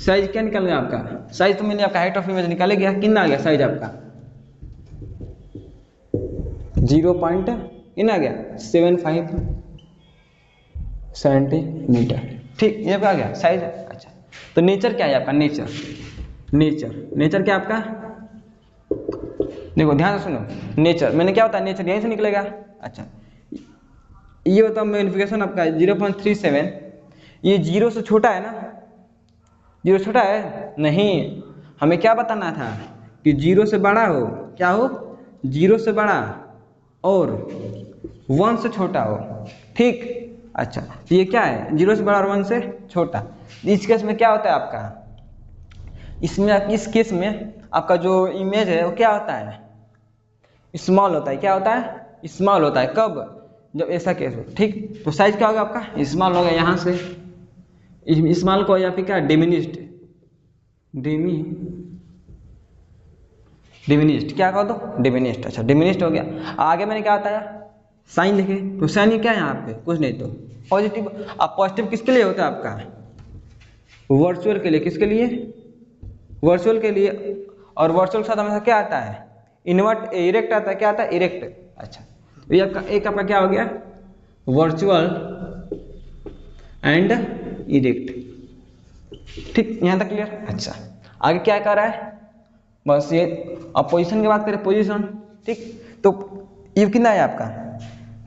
साइज क्या निकल गया आपका साइज तो मैंने आपका हाइट ऑफ इमेज निकाले गया कितना आ गया साइज आपका 0.कितना आ गया 75 सेंटीमीटर ठीक ये क्या आ गया साइज। अच्छा तो नेचर क्या है आपका नेचर क्या आपका देखो ध्यान से सुनो नेचर मैंने क्या होता है नेचर यहीं से निकलेगा। अच्छा ये होता है मैग्नीफिकेशन आपका 0.37 ये 0 से छोटा है ना 0 छोटा है नहीं हमें क्या बताना था कि 0 से बड़ा हो क्या हो 0 से बड़ा और 1 से छोटा हो ठीक। अच्छा तो ये क्या है 0 से बड़ा और 1 से छोटा। इस केस में क्या होता है आपका इसमें इस केस में आपका जो इमेज है वो क्या होता है स्मॉल होता है क्या होता है स्मॉल होता है कब जब ऐसा केस हो ठीक। तो साइज क्या होगा आपका स्मॉल होगा यहाँ से स्मॉल को या फिर क्या डिमिनिश्ड क्या कह दो डिमिनिश्ड। अच्छा डिमिनिश्ड हो गया। आगे मैंने क्या बताया साइन लिखे तो साइन क्या है यहाँ पे कुछ नहीं तो पॉजिटिव। अब पॉजिटिव किसके लिए होता है आपका वर्चुअल के लिए किसके लिए वर्चुअल के लिए और वर्चुअल के साथ हमेशा क्या आता है इन्वर्ट इरेक्ट आता है क्या आता है इरेक्ट। अच्छा तो ये एक आपका क्या हो गया वर्चुअल एंड इरेक्ट ठीक यहाँ तक क्लियर। अच्छा आगे क्या कर रहा है बस ये अब पोजीशन की बात करें पोजीशन ठीक। तो ये कितना आया आपका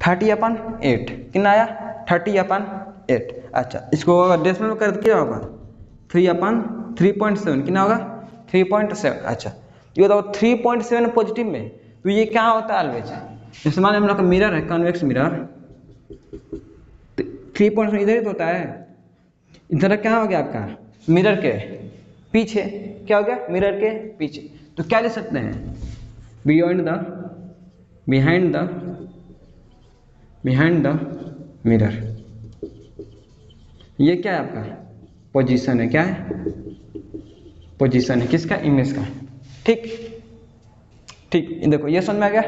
30/8 कितना आया 30/8। अच्छा इसको डेसिमल में कर क्या होगा 3/3.7 कितना होगा 3.7। अच्छा ये बताओ 3.7 पॉजिटिव में, तो ये क्या होता है ऑलवेज। जैसे मान लो हम लोग का मिरर है, कॉन्वेक्स मिरर, 3.7 इधर ही तो होता है, इधर क्या हो गया आपका मिरर के पीछे, क्या हो गया मिरर के पीछे, तो क्या लिख सकते हैं बिहाइंड द मिरर। ये क्या है आपका पोजीशन है, क्या है पोजीशन है किसका, इमेज का। ठीक, ये देखो ये समझ में आ गया,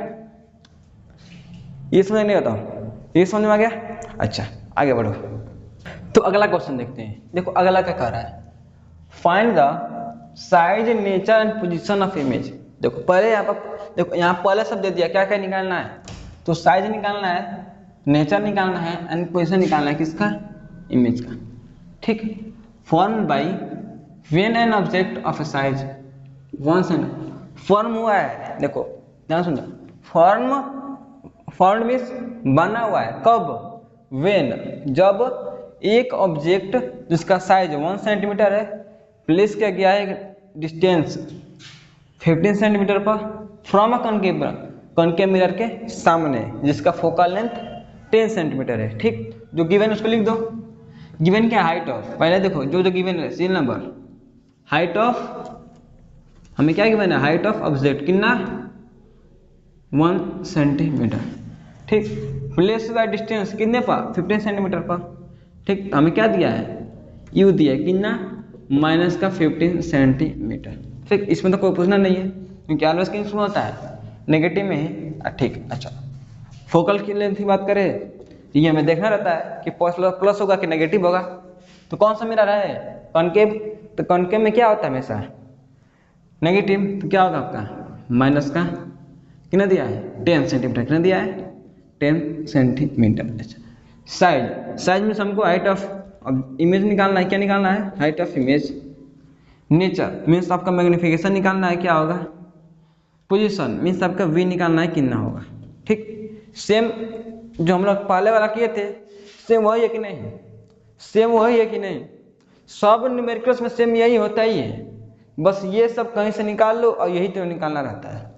ये समझ नहीं बताओ, ये समझ में आ गया। अच्छा आगे बढ़ो, तो अगला क्वेश्चन देखते हैं। देखो अगला क्या कह रहा है, find the size, nature and position of image. देखो पहले यहाँ पर, देखो यहाँ पहले सब दे दिया, क्या क्या निकालना है, तो साइज निकालना है, नेचर निकालना है एंड पोजीशन निकालना है किसका, इमेज का। ठीक, form by when an object of a size once and, form हुआ है, देखो ध्यान सुनो, फॉर्म मीन्स बना हुआ है, कब, व्हेन जब एक ऑब्जेक्ट जिसका साइज 1 सेंटीमीटर है, प्लेस किया गया है डिस्टेंस 15 सेंटीमीटर पर फ्रॉम अ कॉनकेव मिरर के सामने, जिसका फोकल लेंथ 10 सेंटीमीटर है। ठीक, जो गिवन उसको लिख दो, गिवन क्या, हाइट ऑफ, पहले देखो जो गिवन है सीरियल नंबर, हाइट ऑफ, हमें क्या गिवन है, हाइट ऑफ ऑब्जेक्ट कितना 1 सेंटीमीटर। ठीक, प्लेस बाय डिस्टेंस कितने पर, 15 सेंटीमीटर पर। ठीक, हमें क्या दिया है, यू दिया है कितना, माइनस का 15 सेंटीमीटर। ठीक, इसमें तो कोई पूछना नहीं है क्योंकि ऑलवेज किस में होता है, नेगेटिव में ही। ठीक, अच्छा फोकल की लेंथ की बात करें, ये हमें देखना रहता है कि प्लस होगा कि नेगेटिव होगा, तो कौन सा मिरर है, कॉनकेव, तो कॉनकेव में क्या होता है हमेशा नेगेटिव, तो क्या होगा आपका माइनस का कितना दिया है 10 सेंटीमीटर, कितना दिया है 10 सेंटीमीटर। अच्छा साइज में हमको हाइट ऑफ इमेज निकालना है, क्या निकालना है, height of image. Nature means आपका मैग्निफिकेशन निकालना है, क्या होगा, पोजीशन मीन्स आपका वी निकालना है कितना होगा। ठीक, सेम जो हम लोग पहले वाला किए थे, सेम वही है कि नहीं, सेम वही है कि नहीं, सब न्यूमेरिकल्स में सेम यही होता ही है, बस ये सब कहीं से निकाल लो और यही तो निकालना रहता है।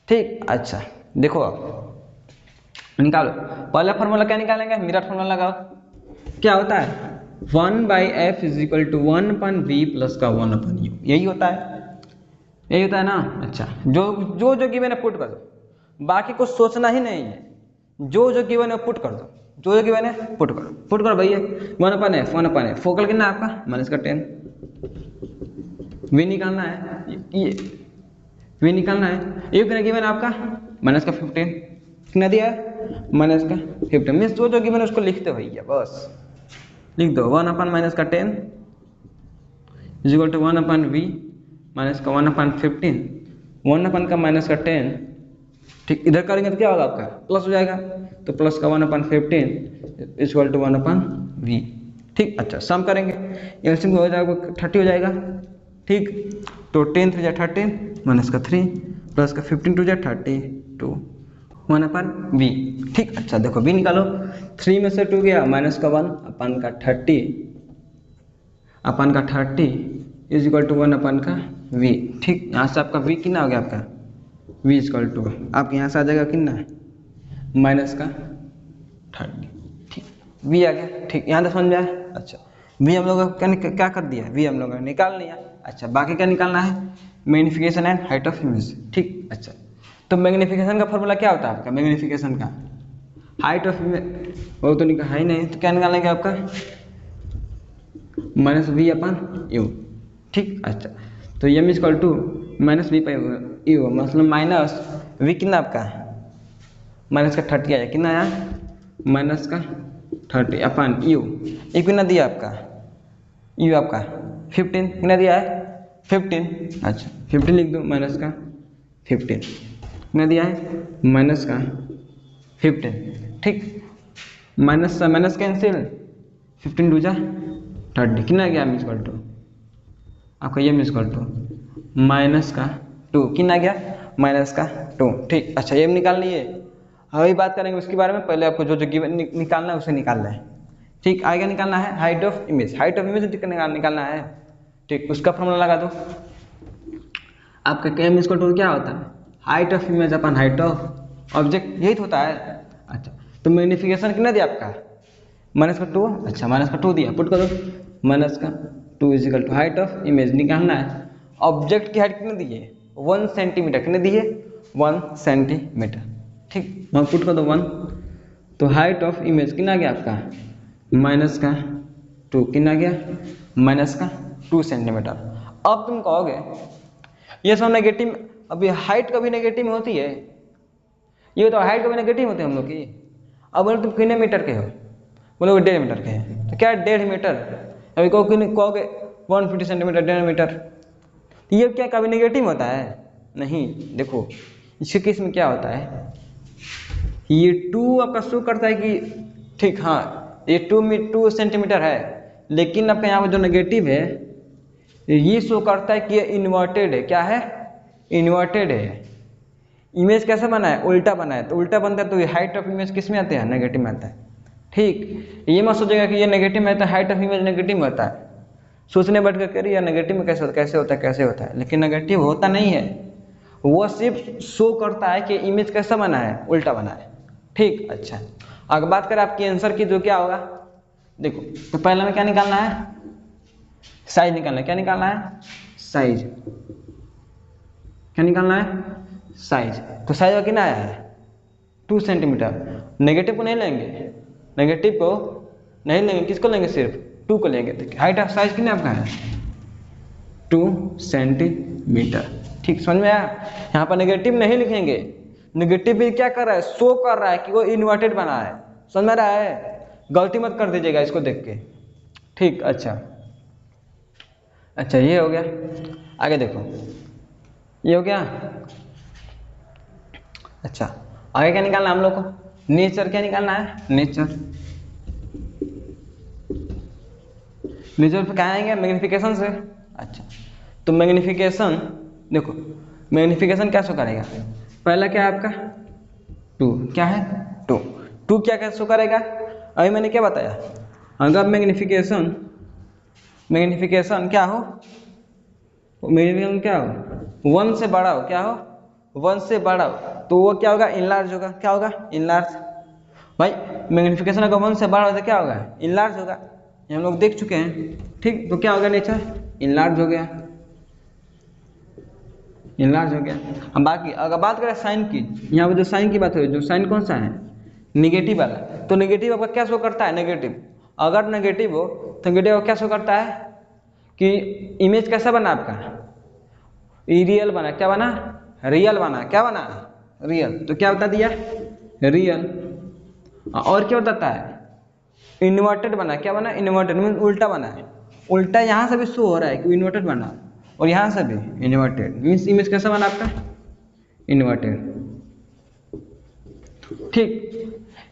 ठीक, अच्छा देखो आप निकालो, पहला फॉर्मूला क्या निकालेंगे, मिरर फॉर्मूला लगाओ, क्या होता है 1/f = 1/v प्लस का 1/u, यही होता है ना। अच्छा जो गिवन है पुट कर दो, बाकी कुछ सोचना ही नहीं है, जो गिवन है पुट कर दो, जो गिवन है पुट करो भैया। 1/f फोकल कितना है आपका -10, वी निकालना है, ये वी निकालना है, ये कितना गिवन है आपका -15, कितना दिया है -15, मीन्स जो गिवन है उसको लिखते भैया, बस लिख दो 1/-10 = 1/v -का 1/15, 1/-10। ठीक, इधर करेंगे तो क्या होगा आपका प्लस हो जाएगा, तो प्लस का 1/15 = 1/v। ठीक, अच्छा सम करेंगे, एलसीएम हो जाएगा 30 हो जाएगा। ठीक, तो 10 3 = 13 -3 प्लस का 15 2 = 32 1/v। ठीक, अच्छा देखो v निकालो, 3 में से 2 गया -1/30 = 1/v। ठीक, यहाँ से आपका v कितना हो गया, आपका v = आपके यहाँ से आ जाएगा कितना -30। ठीक, v आ गया। ठीक, यहाँ तक समझ में आया। अच्छा v हम लोग क्या कर दिया, v हम लोग निकाल लिया। अच्छा बाकी क्या निकालना है, magnification and height of image. ठीक, अच्छा तो मैग्निफिकेशन का फॉर्मूला क्या होता है आपका, मैग्निफिकेशन का हाइट ऑफ इमेज वो तो निकाल ही नहीं, तो क्या निकालेंगे आपका -v/u। ठीक, अच्छा तो m = -v/u, मतलब माइनस v कितना आपका -30 आया, कितना आया -30/u। ये कितना दिया आपका u आपका 15, कितना दिया है 15। अच्छा 15 लिख दो -15, कितना दिया है -15। ठीक, माइनस से माइनस कैंसिल, 15 2 = 30, कितना गया आपका ये -2, कितना गया -2। ठीक, अच्छा ये निकाल लिए, अभी बात करेंगे उसके बारे में, पहले आपको जो गिवन निकालना है उसे निकालना है। ठीक, आगे निकालना है हाइट ऑफ इमेज, निकालना है। ठीक, उसका फॉर्मूला लगा दो, आपका के एम इक्वल टू क्या होता है, height of image upon height of object, यही तो होता है। अच्छा तो मैग्नीफिकेशन कितना दिया आपका, -2। अच्छा -2 दिया, पुट करो -2 is equal to height of image निकालना है। ऑब्जेक्ट की हाइट कितनी दी है, 1 सेंटीमीटर, कितनी दी है 1 सेंटीमीटर। ठीक, वहाँ पुट कर दो 1, तो हाइट ऑफ इमेज कितना गया आपका -2, कितना गया -2 सेंटीमीटर। अब तुम कहोगे ये सब नेगेटिव, अभी हाइट कभी नेगेटिव में होती है, ये तो हाइट कभी नेगेटिव होती है हम लोग की। अब बोले तुम कितने मीटर के हो, बोले 1.5 मीटर के हैं, तो क्या 1.5 मीटर, अभी कहोगे 150 सेंटीमीटर 1.5 मीटर, तो ये क्या कभी नेगेटिव होता है, नहीं। देखो इसके केस में क्या होता है, ये 2 आपका शो करता है कि ठीक, हाँ ये 2 सेंटीमीटर है, लेकिन आपका यहाँ पर जो नेगेटिव है ये शो करता है कि ये इन्वर्टेड है। क्या है, इन्वर्टेड है। इमेज कैसा बना है, उल्टा बना है, तो उल्टा बनता है तो ये हाइट ऑफ इमेज किस में आता है, नेगेटिव में आता है। ठीक, ये मत सोचेगा कि ये नेगेटिव में आता है, हाइट ऑफ इमेज नेगेटिव में होता है, सोचने बैठ कर करिए यार नेगेटिव में कैसे होता है, लेकिन नेगेटिव होता नहीं है, वो सिर्फ शो करता है कि इमेज कैसा बना है, उल्टा बना है। ठीक, अच्छा अगर बात करें आपकी आंसर की, तो क्या होगा, देखो तो पहले में क्या निकालना है, साइज निकालना है। क्या निकालना है, साइज। क्या निकालना है, साइज। तो साइज का कितना आया है 2 सेंटीमीटर। नेगेटिव को नहीं लेंगे, नेगेटिव को नहीं लेंगे, किसको लेंगे, सिर्फ 2 को लेंगे। तो हाइट ऑफ साइज कितना आपका है 2 सेंटीमीटर। ठीक, समझ में आया। यहाँ पर नेगेटिव नहीं लिखेंगे, नेगेटिव भी क्या कर रहा है, शो कर रहा है कि वो इन्वर्टेड बना है, समझ में रहा है, गलती मत कर दीजिएगा इसको देख के। ठीक, अच्छा ये हो गया। आगे देखो, ये हो गया। अच्छा आगे क्या निकालना है हम लोग को, नेचर। क्या निकालना है, नेचर। नेचर पे कहाँ आएंगे, मैग्नीफिकेशन से। अच्छा तो मैग्नीफिकेशन, देखो मैग्नीफिकेशन क्या शो करेगा, पहला क्या है आपका 2, क्या है 2 क्या शो करेगा, अभी मैंने क्या बताया, अगर मैग्नीफिकेशन क्या हो, मैग्नीफिकेशन क्या हो 1 से बड़ा हो, क्या हो 1 से बड़ा हो, तो वो क्या होगा, इनलार्ज होगा। क्या होगा, इनलार्ज। भाई मैग्नीफिकेशन अगर 1 से बड़ा हो तो क्या होगा, इनलार्ज होगा, ये हम लोग देख चुके हैं। ठीक, तो क्या होगा, नेचर इनलार्ज हो गया, इनलार्ज हो गया। अब बाकी अगर बात करें साइन की, यहाँ पर जो साइन की बात हो रही है, जो साइन कौन सा है, निगेटिव वाला, तो निगेटिव आपका क्या शो करता है, नेगेटिव। अगर नेगेटिव हो तो नेगेटिव क्या शो करता है कि इमेज कैसा बना आपका, रियल बना। क्या बना, रियल बना। क्या बना, रियल। तो क्या बता दिया, रियल। और क्या बताता है, इन्वर्टेड बना। क्या बना, इन्वर्टेड मीन उल्टा बना है। उल्टा यहाँ से भी शो हो रहा है कि इन्वर्टेड बना, और यहाँ से भी इन्वर्टेड, मीन्स इमेज कैसा बना आपका, इन्वर्टेड। ठीक,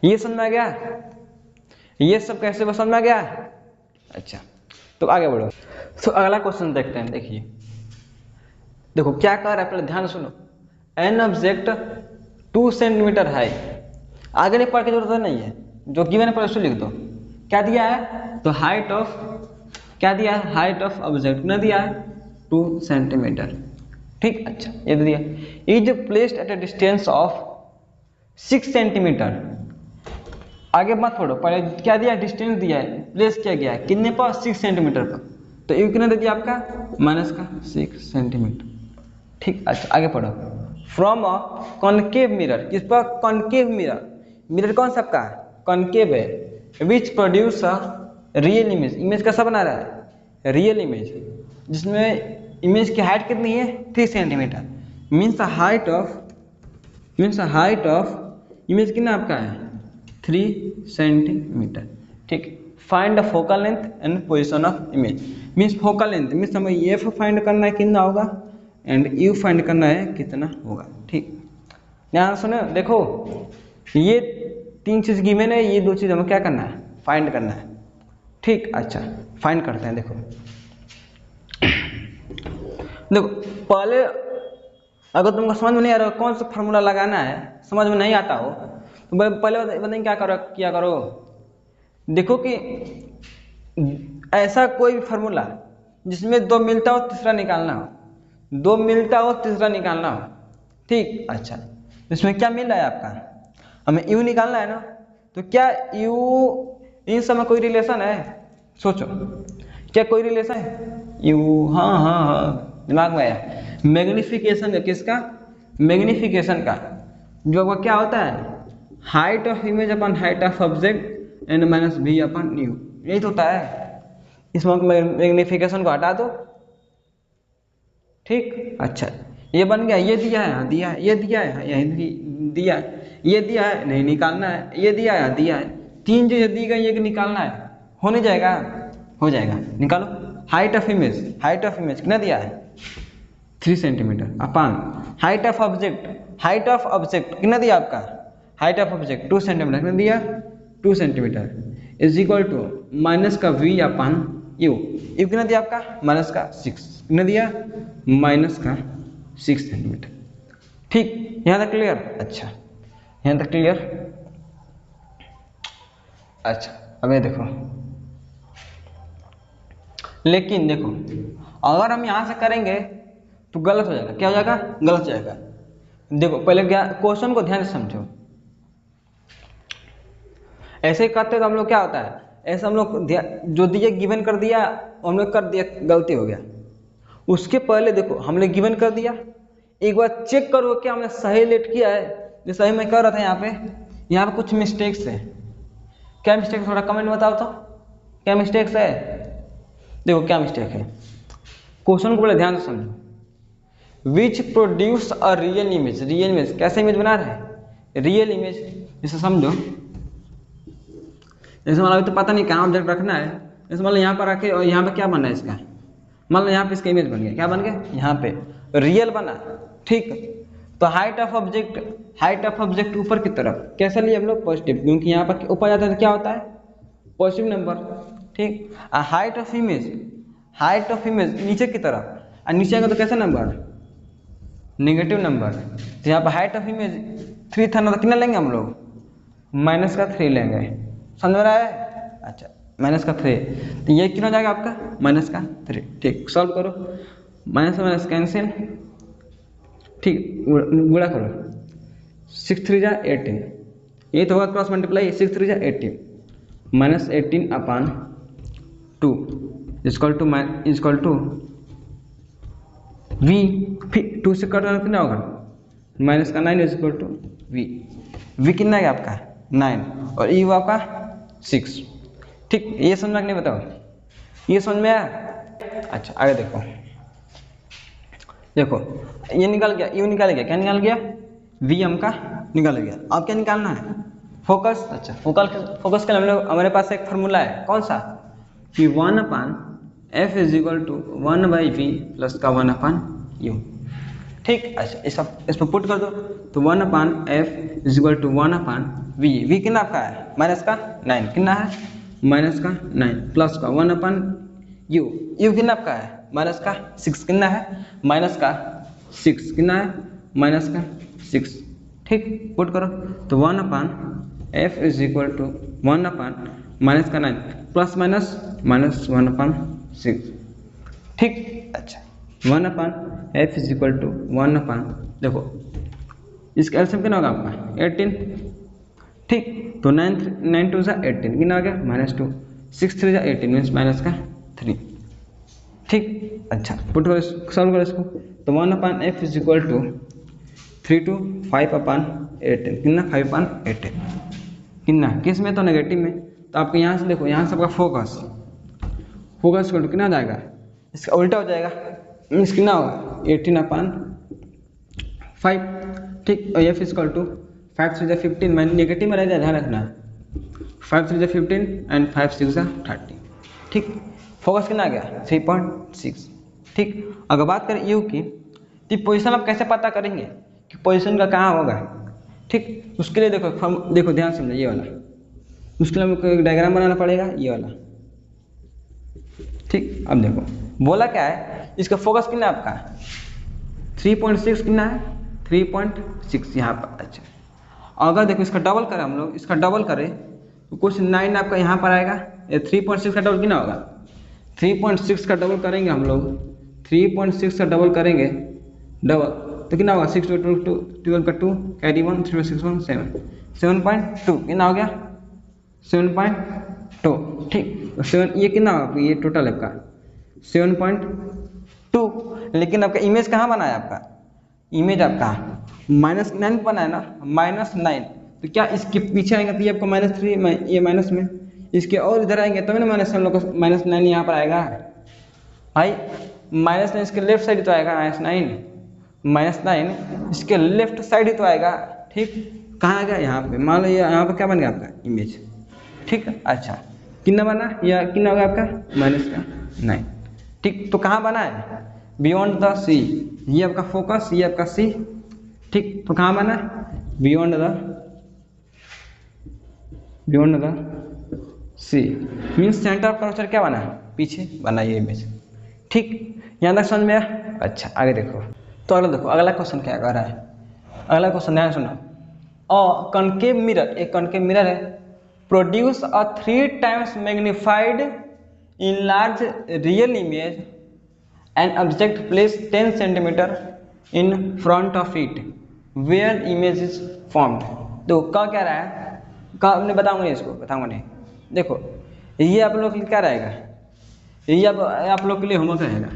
ये समझ में आ गया, ये सब कैसे समझ में आ गया। अच्छा तो आगे बढ़ो। तो अगला क्वेश्चन देखते हैं। देखिए देखो क्या कह रहा है, पहले ध्यान सुनो। एन ऑब्जेक्ट 2 सेंटीमीटर हाई, आगे नहीं पढ़ के जरूरत नहीं है, जो गिवन है पहले उसको लिख दो। क्या दिया है, तो हाइट ऑफ, क्या दिया है, हाइट ऑफ ऑब्जेक्ट ने दिया है 2 सेंटीमीटर। ठीक, अच्छा ये दिया, is placed at A distance of 6 centimetre. आगे मत पढ़ो, पहले क्या दिया, डिस्टेंस दिया है, प्लेस किया गया है कितने पर, 6 सेंटीमीटर पर। तो ये कितना दे दिया आपका, -6 सेंटीमीटर। ठीक, अच्छा आगे पढ़ो। फ्रॉम अ कॉनकेव मिरर, किस पर, कॉनकेव मिरर। मिरर कौन सा आपका, कॉनकेव है, which produce a real image. Image कैसा बना रहा है, रियल इमेज, जिसमें इमेज की हाइट कितनी है, 3 centimetre. Means height of image कितना आपका है, 3 सेंटीमीटर। ठीक, find the focal length and position of image. Means focal length means हमें एफ फाइंड करना है कितना होगा, एंड यू फाइंड करना है कितना होगा। ठीक, ध्यान सुनो, देखो ये 3 चीज गिवन है, ये 2 चीज हमें क्या करना है, फाइंड करना है। ठीक, अच्छा फाइंड करते हैं। देखो पहले अगर तुमको समझ में नहीं आ रहा कौन सा फार्मूला लगाना है, समझ में नहीं आता हो, तो पहले बताएं क्या करो। देखो कि ऐसा कोई भी फार्मूला जिसमें 2 मिलता हो तीसरा निकालना हो, दो मिलता हो तीसरा निकालना हो, ठीक। अच्छा, इसमें क्या मिल रहा है आपका, हमें यू निकालना है ना, तो क्या यू इन सब में कोई रिलेशन है, सोचो क्या कोई रिलेशन है यू, हाँ हाँ हाँ दिमाग में आया, मैग्निफिकेशन का, किसका, मैग्निफिकेशन का, जो वो क्या होता है height of image upon height of object n minus v upon u, यही तो होता है। इसमें मैग्निफिकेशन को हटा दो, ठीक। अच्छा ये बन गया, ये दिया है, हाँ दिया है, ये दिया है, हाँ यही दिया है, ये दिया है, नहीं निकालना है, ये दिया है, हाँ दिया है, तीन जो दी गई ये निकालना है, हो नहीं जाएगा, हो जाएगा, निकालो। हाइट ऑफ इमेज कितना दिया है 3 centimetre upon height of object कितना दिया आपका, हाइट ऑफ ऑब्जेक्ट 2 सेंटीमीटर कितना दिया 2 centimetre is equal to minus का v अपान यू कितना दिया आपका माइनस का 6 कितना दिया माइनस का 6 सेंटीमीटर, ठीक। यहाँ तक क्लियर, अच्छा यहाँ तक क्लियर। अच्छा अब ये देखो, लेकिन देखो अगर हम यहाँ से करेंगे तो गलत हो जाएगा, क्या हो जाएगा, गलत हो जाएगा। देखो पहले क्या क्वेश्चन को ध्यान से समझो, ऐसे ही करते तो हम लोग क्या होता है, ऐसे हम लोग जो दिए गिवन कर दिया, हम लोग कर दिया, गलती हो गया। उसके पहले देखो हमने गिवन कर दिया, एक बार चेक करो क्या हमने सही लेट किया है, जो सही मैं कर रहा था यहाँ पे कुछ मिस्टेक्स है, क्या मिस्टेक, थोड़ा कमेंट में बताओ तो क्या मिस्टेक्स है। देखो क्या मिस्टेक है, क्वेश्चन को पहले ध्यान से समझो। Which produce a real image, कैसे इमेज बना रहा है, रियल इमेज। इसे समझो, जैसे मान लो तो पता नहीं कहाँ ऑब्जेक्ट रखना है, जैसे मान लो यहाँ पर रखे और यहाँ पे क्या बनना है इसका, मान लो यहाँ पे इसका इमेज बन गया, क्या बन गया यहाँ पे रियल बना, ठीक। तो हाइट ऑफ ऑब्जेक्ट ऊपर की तरफ कैसे लिए हम लोग पॉजिटिव, क्योंकि यहाँ पर ऊपर जाता है तो क्या होता है पॉजिटिव नंबर, ठीक। हाइट ऑफ इमेज नीचे की तरफ, और नीचे आएगा तो कैसा नंबर नेगेटिव नंबर। तो यहाँ पर हाइट ऑफ इमेज 3 था ना, तो कितना लेंगे हम लोग माइनस का 3 लेंगे, समझ में रहा है। अच्छा माइनस का 3, तो ये कितना हो जाएगा आपका माइनस का 3, ठीक। सॉल्व करो, माइनस कैंसिल, ठीक, गुणा करो, 6 3 जा 18, ये तो होगा क्रॉस मल्टीप्लाई, 6 3 जा 18 minus 18 upon 2 is equal to v, फिर 2 से कट कितना होगा माइनस का 9 इजकल टू v कितना है आपका 9 और e आपका 6, ठीक। ये समझना नहीं, बताओ ये समझ में आया। अच्छा आगे देखो ये निकल गया, यू निकल गया, क्या निकल गया v हमका निकल गया। अब क्या निकालना है फोकस। अच्छा फोकस के लिए हमारे पास एक फार्मूला है, कौन सा कि 1 upon f is equal to 1 by v plus का 1 अपान यू, ठीक। अच्छा इसमें पुट कर दो, तो 1 upon f is equal to 1 upon v कितना आपका है माइनस का 9, कितना है माइनस का 9 प्लस का 1 अपान यू कितना आपका है माइनस का 6, कितना है माइनस का 6, कितना है माइनस का 6, ठीक। पुट करो तो 1 upon f is equal to 1 upon minus का 9 प्लस माइनस 1 अपान 6, ठीक। अच्छा 1 upon f is equal to 1 अपान, देखो इसका एलसीएम कितना होगा आपका 18, ठीक। तो 9 2 जा 18 कितना आ गया -2, 6 3 जा 18 मीन्स माइनस का 3, ठीक। अच्छा पुट करो, सॉल्व करो इसको, तो 1 upon f is equal to 3 to 5 upon 18, कितना 5 अपान 18, कितना किस में तो नेगेटिव में। तो आपको यहाँ से देखो, यहाँ से आपका फोकस कितना आ जाएगा, इसका उल्टा हो जाएगा, मीन्स कितना होगा 18 अपान 5, ठीक। और f इक्वल टू 5 3 जा 15, मैंने नेगेटिव में रह जाए, ध्यान रखना 5 3 जा 15 एंड 5 6 जा 30, ठीक। फोकस कितना आ गया 3.6, ठीक। अगर बात करें यू की, तो पोजीशन आप कैसे पता करेंगे कि पोजीशन का कहाँ होगा, ठीक। उसके लिए देखो ध्यान समझो, ये वाला उसके लिए हमको एक डायग्राम बनाना पड़ेगा, ये वाला, ठीक। अब देखो बोला क्या है, इसका फोकस कितना है आपका 3.6, कितना है 3.6 यहाँ पर। अच्छा अगर देखो इसका डबल करें हम लोग, इसका डबल करें तो कुछ 9 आपका यहाँ पर आएगा, 3.6 का डबल कितना होगा 3.6 का डबल करेंगे हम लोग, 3.6 का डबल करेंगे, डबल तो कितना होगा 6 2 12 का 2 कैरी 1 3 6 1 7 7.2 कितना हो गया 7.2 ठीक। 7 ये कितना होगा ये टोटल है आपका 7.2। लेकिन आपका इमेज कहाँ बना है, आपका इमेज आपका -9 बना है ना, -9 तो क्या इसके पीछे आएंगे तो ये आपको -3 ये माइनस में इसके और इधर आएंगे तभी ना माइनस हम लोग को -9 यहाँ पर आएगा भाई। -9 इसके लेफ्ट साइड तो आएगा -9 इसके लेफ्ट साइड ही तो आएगा ठीक। कहाँ आएगा यहाँ पे, मान लो यहाँ पर क्या बन गया आपका इमेज ठीक। अच्छा कितना बना या कितना होगा आपका -9 ठीक। तो कहाँ बना है बियॉन्ड द सी, ये आपका फोकस ये आपका सी ठीक। तो कहाँ बना beyond the C means centre of curvature क्या बना पीछे बना ये इमेज ठीक। यहाँ तक समझ में आया। अच्छा आगे देखो, तो अगला देखो अगला क्वेश्चन क्या कर रहा है। अगला क्वेश्चन ध्यान सुनो, कॉनकेव मिरर, एक कॉनकेव मिरर है, produce a 3 times magnified in large real image an object place 10 centimetre in front of it where image is formed. तो क्या कह रहा है, कहा मैं बताऊंगा नहीं, इसको बताऊंगा नहीं। देखो ये आप लोग के लिए क्या रहेगा, ये आप लोग के लिए होमवर्क रहेगा,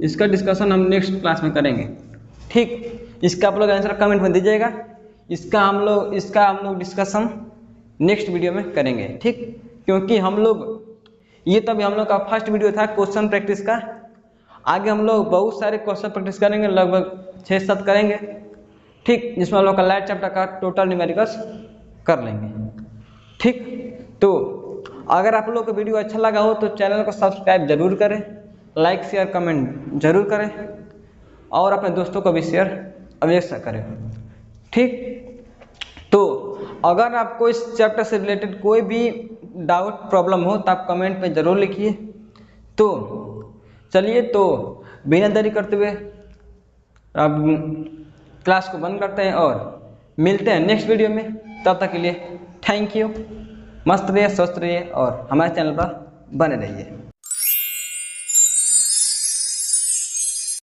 इसका डिस्कशन हम नेक्स्ट क्लास में करेंगे ठीक। इसका आप लोग आंसर कमेंट में दीजिएगा, इसका हम लोग डिस्कशन नेक्स्ट वीडियो में करेंगे ठीक। क्योंकि हम लोग ये तभी हम लोग का फर्स्ट वीडियो था क्वेश्चन प्रैक्टिस का, आगे हम लोग बहुत सारे क्वेश्चन प्रैक्टिस करेंगे, लगभग 6-7 करेंगे ठीक, जिसमें हम लोग का लाइट चैप्टर का टोटल न्यूमेरिकल्स कर लेंगे ठीक। तो अगर आप लोग को वीडियो अच्छा लगा हो तो चैनल को सब्सक्राइब जरूर करें, लाइक शेयर कमेंट जरूर करें और अपने दोस्तों को भी शेयर अवश्य करें ठीक। तो अगर आपको इस चैप्टर से रिलेटेड कोई भी डाउट प्रॉब्लम हो तो आप कमेंट में ज़रूर लिखिए। तो चलिए, तो बिना देरी करते हुए अब क्लास को बंद करते हैं और मिलते हैं नेक्स्ट वीडियो में। तब तक के लिए थैंक यू, मस्त रहिए, स्वस्थ रहिए और हमारे चैनल पर बने रहिए।